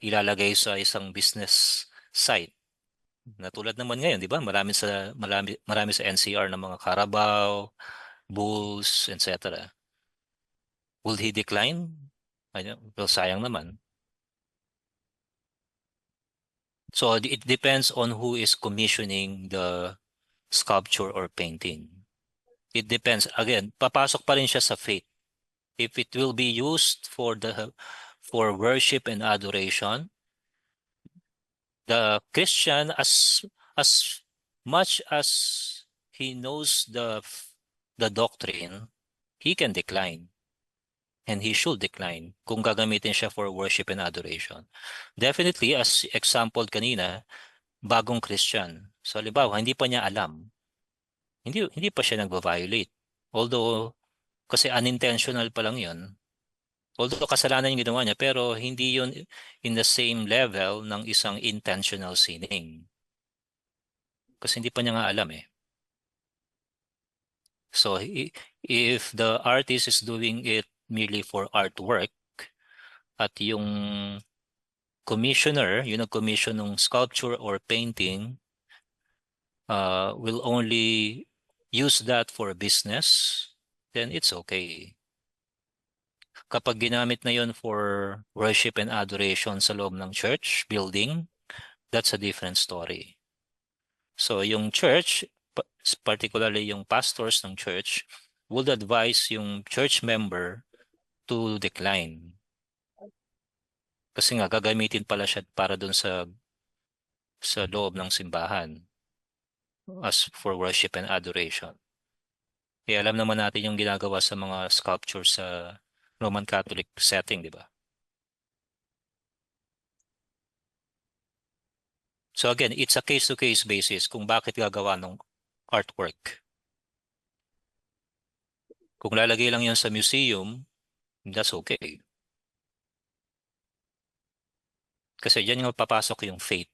ilalagay sa isang business site. Na tulad naman ngayon, 'di ba? Marami sa NCR ng mga Carabao, Bulls, etc. Will he decline? Well, sayang naman. So it depends on who is commissioning the sculpture or painting. It depends. Again, papasok pa rin siya sa faith. If it will be used for worship and adoration, the Christian, as much as he knows the doctrine, he can decline. And he should decline kung gagamitin siya for worship and adoration. Definitely, as example kanina, bagong Christian. So, halimbawa, hindi pa niya alam. Hindi pa siya nagva-violate. Although, kasi unintentional pa lang yun. Although kasalanan yung ginawa niya, pero hindi yun in the same level ng isang intentional sinning. Kasi hindi pa niya nga alam eh. So, if the artist is doing it merely for artwork, at yung commissioner, yung nag-commission ng sculpture or painting, will only use that for business, then it's okay. Kapag ginamit na yun for worship and adoration sa loob ng church building, that's a different story. So yung church, particularly yung pastors ng church, would advise yung church member to decline. Kasi nga gagamitin pala siya para dun sa loob ng simbahan as for worship and adoration. Eh, alam naman natin yung ginagawa sa mga sculpture sa Roman Catholic setting, di ba? So again, it's a case-to-case basis kung bakit gagawa ng artwork. Kung lalagay lang yun sa museum, that's okay. Kasi dyan yung papasok yung faith.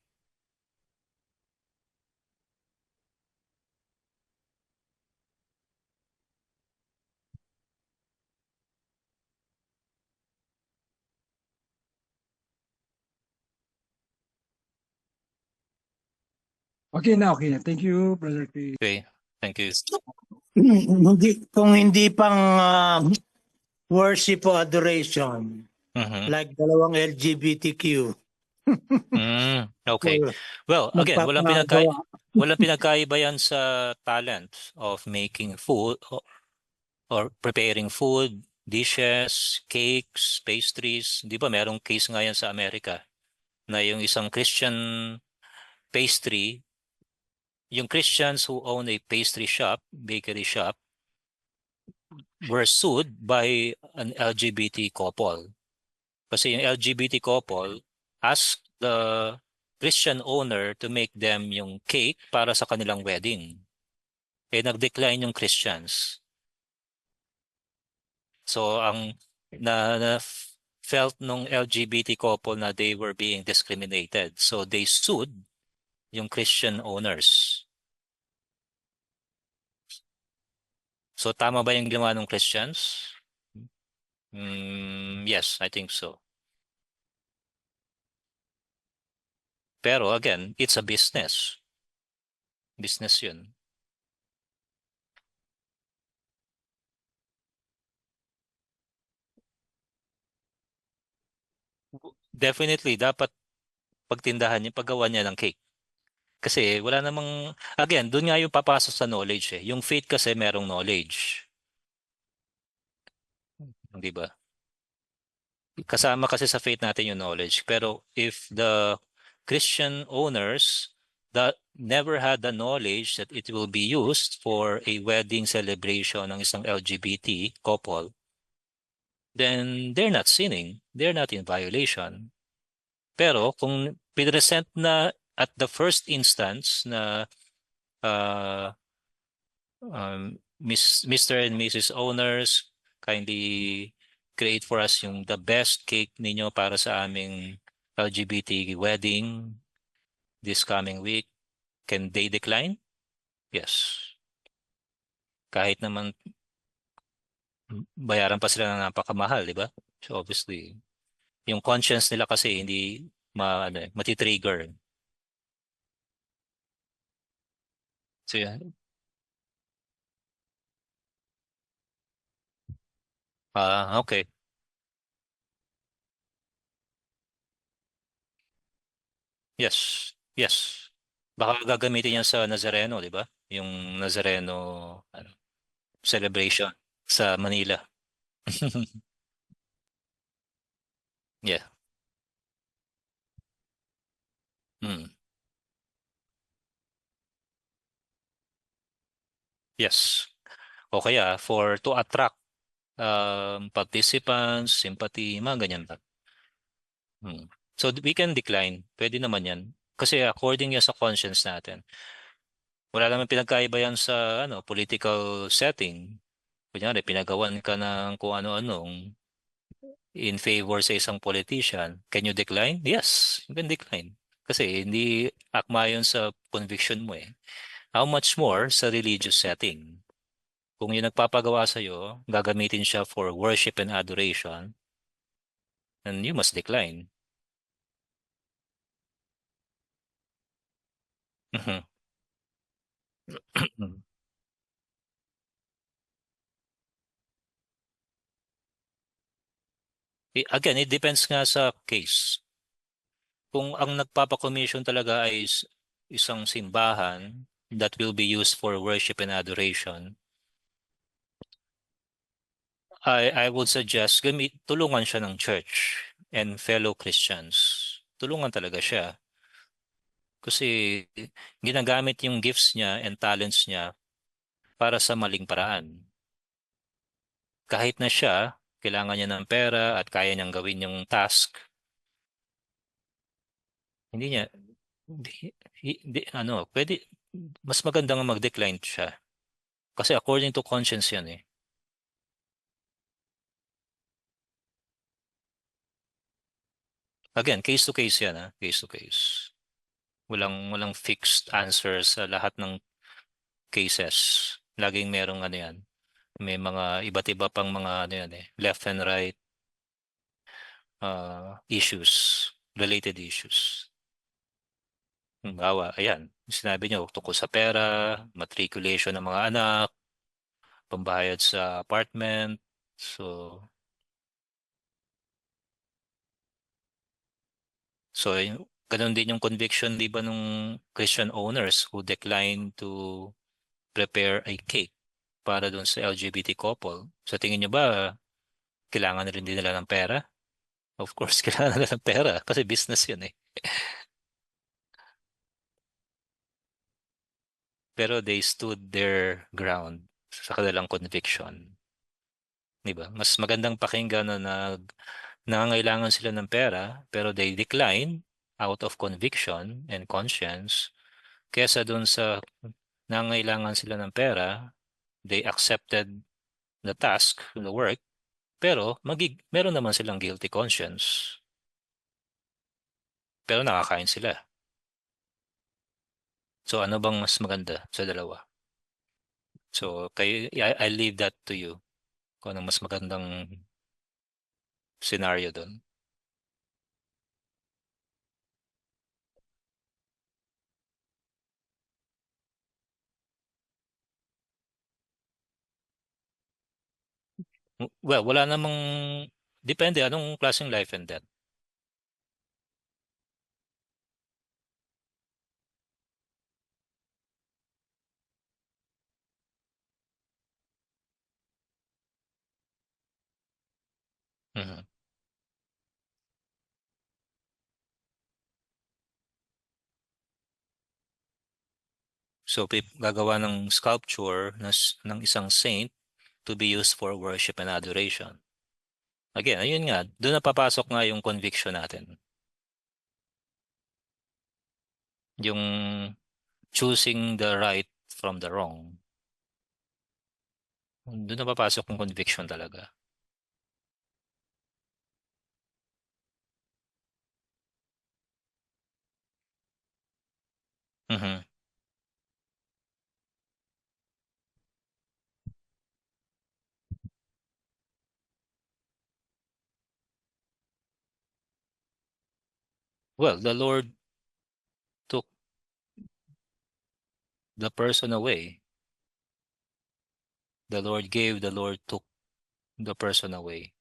Okay na, okay na. Thank you, Brother Chris. Okay, thank you. Kung hindi pang worship o adoration, Mhm. like dalawang LGBTQ. Okay. or Well, again, magpapagawa. walang pinagkaiba yan sa talent of making food or preparing food, dishes, cakes, pastries. Di ba merong case nga yan sa Amerika na yung isang Christian pastry, yung Christians who own a pastry shop, bakery shop, were sued by an LGBT couple. Kasi yung LGBT couple asked the Christian owner to make them yung cake para sa kanilang wedding. Eh, nag-decline yung Christians. So, na felt nung LGBT couple na they were being discriminated. So, they sued yung Christian owners. So, tama ba yung ginawa ng Christians? Yes, I think so. Pero again, it's a business. Business yun. Definitely, dapat pagtindahan niya, paggawa niya ng cake. Kasi wala namang, again, doon nga yung papasok sa knowledge eh. Yung faith kasi merong knowledge. Di ba? Kasama kasi sa faith natin yung knowledge. Pero if the Christian owners that never had the knowledge that it will be used for a wedding celebration ng isang LGBT couple, then they're not sinning. They're not in violation. Pero kung pinresent na at the first instance na Mr. and Mrs. Owners, kindly create for us yung the best cake ninyo para sa aming LGBT wedding this coming week. Can they decline? Yes. Kahit naman bayaran pa sila ng napakamahal, di ba? So obviously, Yung conscience nila kasi hindi matitrigger. So, okay. Yes. Yes. Baka gagamitin yan sa Nazareno, di ba? Yung Nazareno ano, celebration sa Manila. Yeah. Mm. Yes. O kaya for to attract participants, sympathy, mga ganyan lang. Mm. So we can decline. Pwede naman yan. Kasi according yan sa conscience natin. Wala naman pinagkaiba yan sa political setting. Kunyari, pinagawan ka ng kung ano-anong in favor sa isang politician. Can you decline? Yes, you can decline. Kasi hindi akma yun sa conviction mo eh. How much more sa religious setting? Kung yung nagpapagawa sa'yo, gagamitin siya for worship and adoration, then you must decline. Mhm. Again, it depends nga sa case. Kung ang nagpapa-commission talaga ay isang simbahan that will be used for worship and adoration, I would suggest tulungan siya ng church and fellow Christians. Tulungan talaga siya. Kasi ginagamit yung gifts niya and talents niya para sa maling paraan. Kahit na siya, kailangan niya ng pera at kaya niyang gawin yung task, hindi niya, hindi, pwede, mas maganda nga mag-decline siya. Kasi according to conscience yan eh. Again, case to case yan ha, case to case. Walang fixed answer sa lahat ng cases. Laging merong yan. May mga iba't iba pang mga yan eh, left and right issues, related issues. Bawa, ayan, sinabi niyo tungkol sa pera, matriculation ng mga anak, pambayad sa apartment. So, ganun din yung conviction, di ba, nung Christian owners who declined to prepare a cake para doon sa LGBT couple. Sa tingin niyo ba, kailangan na rin din nila ng pera? Of course, kailangan nila ng pera kasi business yun eh. Pero they stood their ground sa kanilang conviction. Di ba? Mas magandang pakinggan na nangangailangan sila ng pera pero they decline out of conviction and conscience kesa doon sa nangangailangan sila ng pera, they accepted the task, the work, pero meron naman silang guilty conscience. Pero nakakain sila. So ano bang mas maganda sa dalawa? So I leave that to you. Kung anong mas magandang scenario doon. Well, wala namang depende anong klaseng life and death. Mhm. So gagawa ng sculpture ng isang saint to be used for worship and adoration. Again, ayun nga, doon na papasok nga yung conviction natin. Yung choosing the right from the wrong. Doon na papasok yung conviction talaga. Mhm. Well, the Lord took the person away. The Lord gave, the Lord took the person away.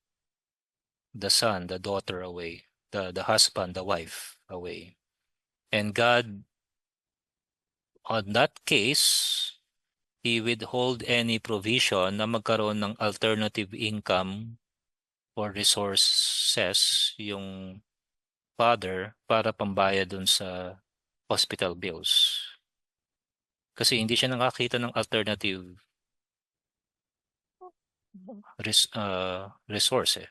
The son, the daughter away. The husband, the wife away. And God, on that case, He withhold any provision na magkaroon ng alternative income or resources yung father para pambayad dun sa hospital bills. Kasi hindi siya nakakita ng alternative resource eh.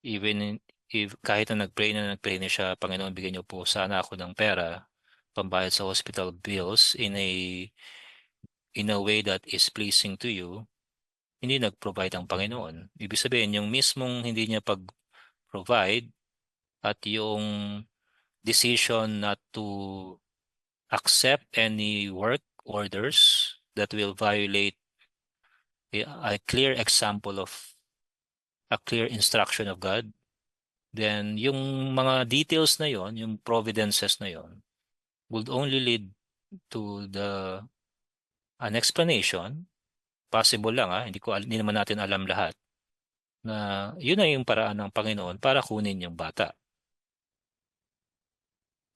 Even if kahit na nagpray na siya, Panginoon, bigyan niyo po sana ako ng pera pambayad sa hospital bills in a way that is pleasing to you, hindi nag-provide ang Panginoon. Ibig sabihin, yung mismong hindi niya pag-provide at yung decision not to accept any work orders that will violate a clear example of a clear instruction of God, then yung mga details na yon, yung providences na yon, would only lead to an explanation. Possible lang hindi naman natin alam lahat, na yun na yung paraan ng Panginoon para kunin yung bata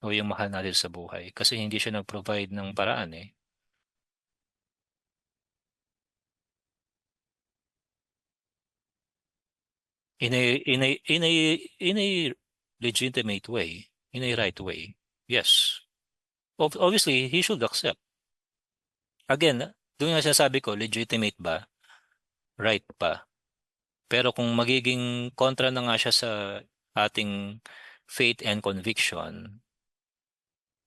o yung mahal natin sa buhay. Kasi hindi siya nag-provide ng paraan eh. In a legitimate way, in a right way, yes. Obviously, he should accept. Again, doon nga sinasabi ko, legitimate ba? Right pa? Pero kung magiging kontra na nga siya sa ating faith and conviction,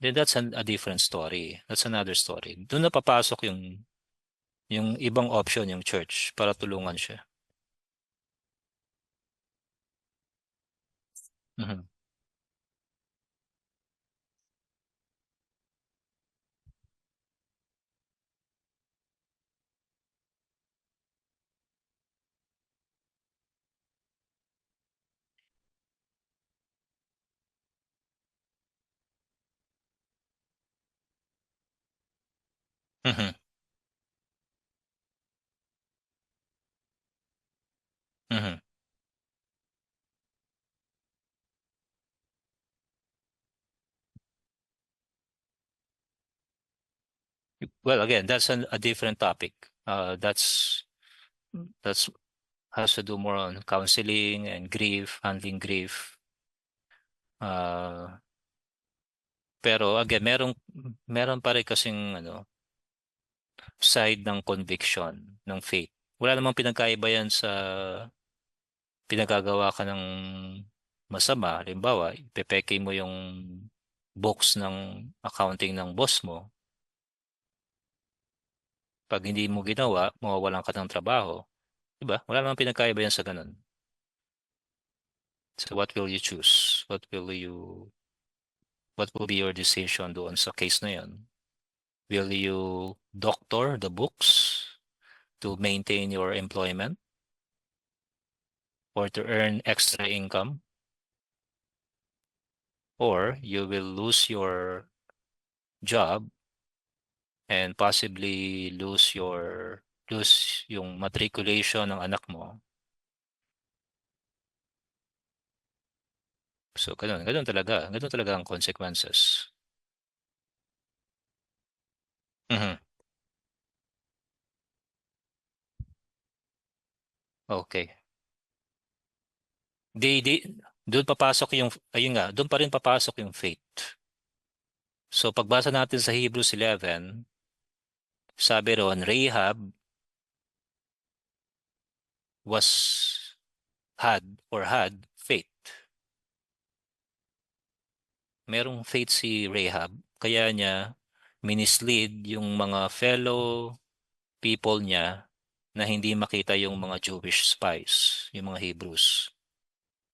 then that's a different story. That's another story. Doon na papasok yung ibang option, yung church, para tulungan siya. Mhm. Mhm. Mhm. Well, again, that's a different topic. That's has to do more on counseling and grief, handling grief. Pero again, meron pa rin kasing side ng conviction, ng faith. Wala namang pinagkaiba yan sa pinagagawa ka ng masama. Halimbawa, ipepeke mo yung books ng accounting ng boss mo. Pag hindi mo ginawa, mawawalan ka ng trabaho. Diba? Wala namang pinagkaiba yan sa ganun. So what will you choose? What will be your decision doon sa case na yan? Will you doctor the books to maintain your employment or to earn extra income? Or you will lose your job and possibly lose yung matriculation ng anak mo. So ganun talaga ang consequences. Mhm. Okay. Doon papasok doon pa rin papasok yung faith. So pagbasa natin sa Hebrews 11, sabi ron, Rahab had faith. Merong faith si Rahab, kaya niya minislead yung mga fellow people niya na hindi makita yung mga Jewish spies, yung mga Hebrews.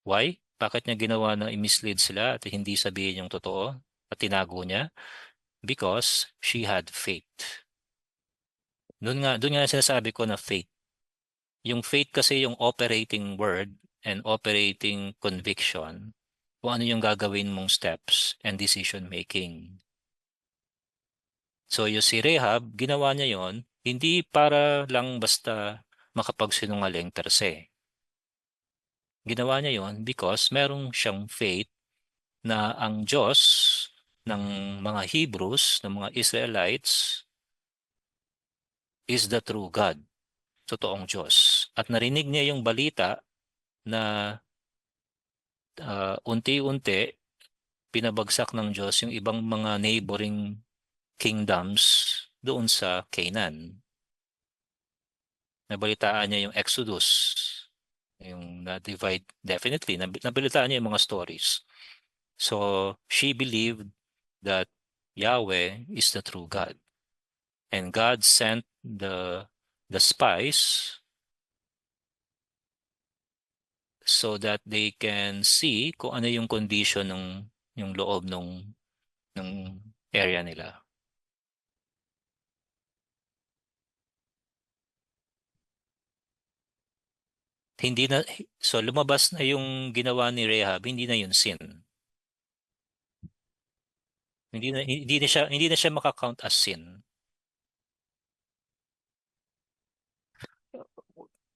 Why? Bakit niya ginawa na i-mislead sila at hindi sabihin yung totoo at tinago niya? Because she had faith. Doon nga sinasabi ko na faith. Yung faith kasi yung operating word and operating conviction kung ano yung gagawin mong steps and decision making. So yung si Rahab, ginawa niya yon hindi para lang basta makapagsinungaling per se. Ginawa niya yon because merong siyang faith na ang Diyos ng mga Hebrews, ng mga Israelites, is the true God, totoong Diyos. At narinig niya yung balita na unti-unti pinabagsak ng Diyos yung ibang mga neighboring kingdoms doon sa Canaan. Nabalitaan niya yung Exodus, yung na-divide, definitely, nabalitaan niya yung mga stories. So, she believed that Yahweh is the true God. And God sent the spies so that they can see kung ano yung condition ng yung loob ng area nila. Hindi na, so lumabas na yung ginawa ni Rahab, hindi na yun sin. Hindi na siya maka-count as sin.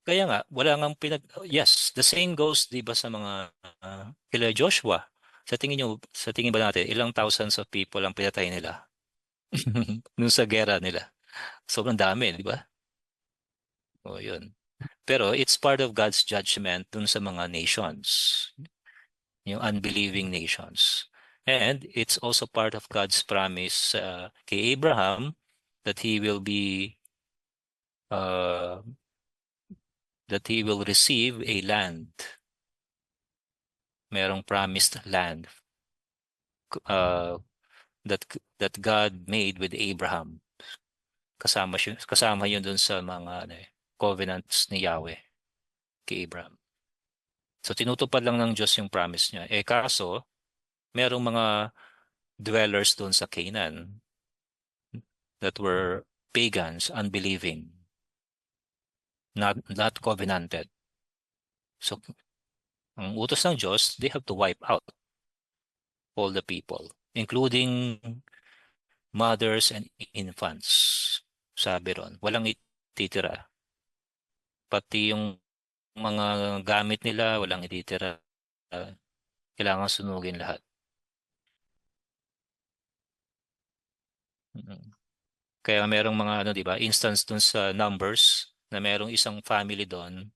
Kaya nga, wala ngang yes, the same goes 'di ba sa mga kila Joshua. Sa tingin ba natin, ilang thousands of people ang pinatay nila nung sa gera nila? Sobrang dami, di ba? O yun. Pero it's part of God's judgment dun sa mga nations, yung unbelieving nations. And it's also part of God's promise kay Abraham that he will receive a land. Merong promised land that God made with Abraham. Kasama yun dun sa mga covenants ni Yahweh kay Abraham. So tinutupad lang ng Diyos yung promise niya. Kaso, merong mga dwellers doon sa Canaan that were pagans, unbelieving, not covenanted. So, ang utos ng Diyos, they have to wipe out all the people, including mothers and infants. Sabi ron, walang ititira. Pati yung mga gamit nila, walang ititira. Kailangan sunugin lahat. Kaya merong mga di ba, instance dun sa Numbers na merong isang family doon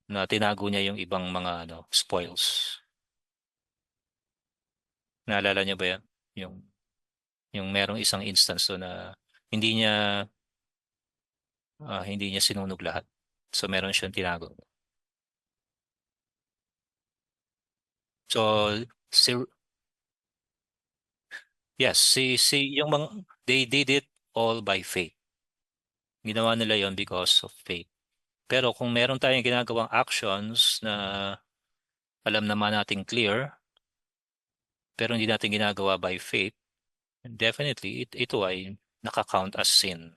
na tinago niya yung ibang mga spoils. Naalala niyo ba yan? Yung merong isang instance doon na hindi niya sinunog lahat. So meron siyang tinago. So yung mga they did it all by faith. Ginawa nila yon because of faith. Pero kung meron tayong ginagawang actions na alam naman nating clear, pero hindi natin ginagawa by faith, definitely ito ay nakakount as sin.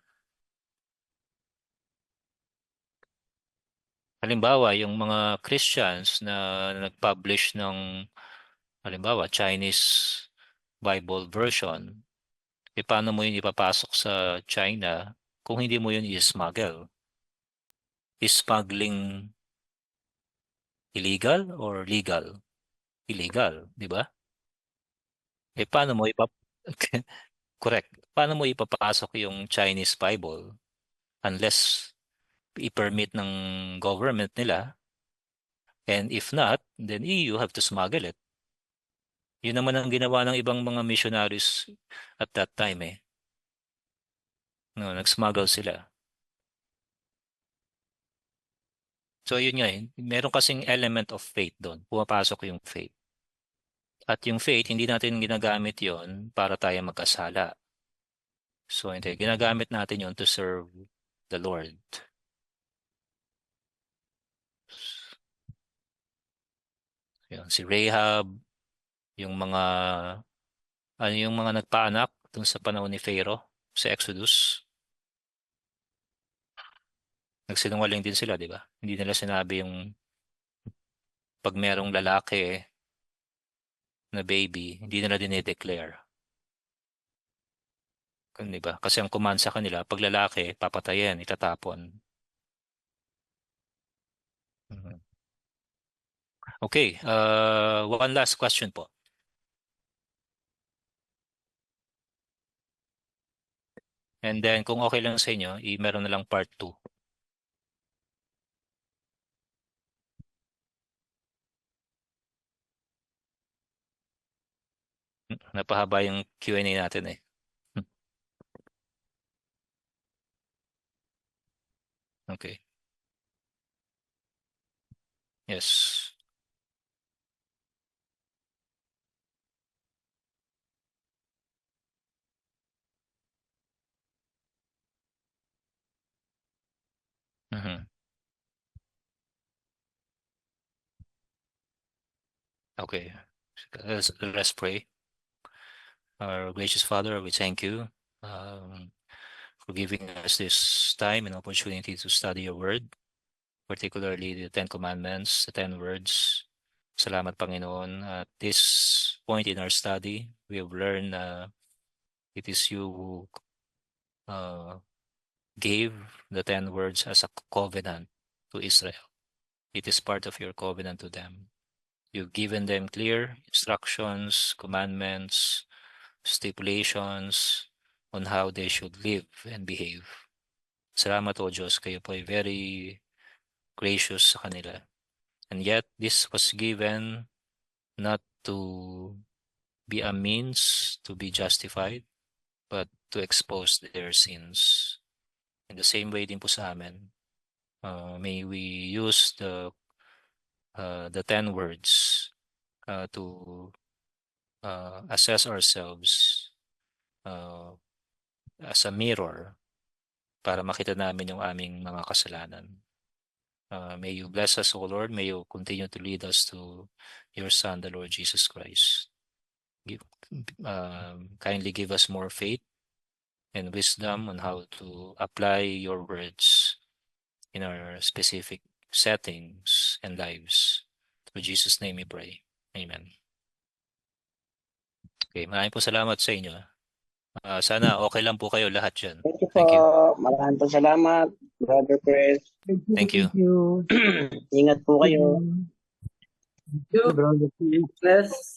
Halimbawa, yung mga Christians na nag-publish ng halimbawa Chinese Bible version, paano mo yun ipapasok sa China kung hindi mo yun i-smuggle? Smuggling illegal or legal? Illegal, di ba? Paano mo correct. Paano mo ipapasok yung Chinese Bible unless i-permit ng government nila? And if not, then you have to smuggle it. Yun naman ang ginawa ng ibang mga missionaries at that time No, nag-smuggle sila. So yun nga meron kasing element of faith doon. Pumapasok yung faith. At yung faith, hindi natin ginagamit yon para tayo magkasala. So hindi, ginagamit natin yon to serve the Lord. Yun, si Rahab, yung mga nagpaanak dun sa panahon ni Pharaoh sa Exodus. Nagsinungaling din sila, di ba? Hindi nila sinabi yung pag merong lalaki na baby, hindi nila dinideclare. Di ba? Kasi ang command sa kanila, pag lalaki, papatayin, itatapon. Mhm. Okay, one last question po. And then kung okay lang sa inyo, meron na lang part 2. Napahaba yung Q&A natin eh. Okay. Yes. Mhm. Okay. Let's pray. Our gracious Father, we thank you for giving us this time and opportunity to study your word, particularly the 10 Commandments, the 10 words. Salamat, Panginoon. At this point in our study, we have learned it is you who gave the 10 words as a covenant to Israel. It is part of your covenant to them. You've given them clear instructions, commandments, stipulations on how they should live and behave. Salamat, O Diyos, kayo po ay very gracious sa kanila. And yet, this was given not to be a means to be justified, but to expose their sins. In the same way din po sa amin, may we use the 10 words to assess ourselves as a mirror para makita namin yung aming mga kasalanan. May you bless us, O Lord. May you continue to lead us to your Son, the Lord Jesus Christ. Kindly give us more faith and wisdom on how to apply your words in our specific settings and lives. Through Jesus' name we pray. Amen. Okay, maraming po salamat sa inyo. Sana okay lang po kayo lahat dyan. Thank you po. Thank you. Maraming po salamat, Brother Chris. Thank you. Thank you. Ingat po kayo. Thank you. Brother Chris.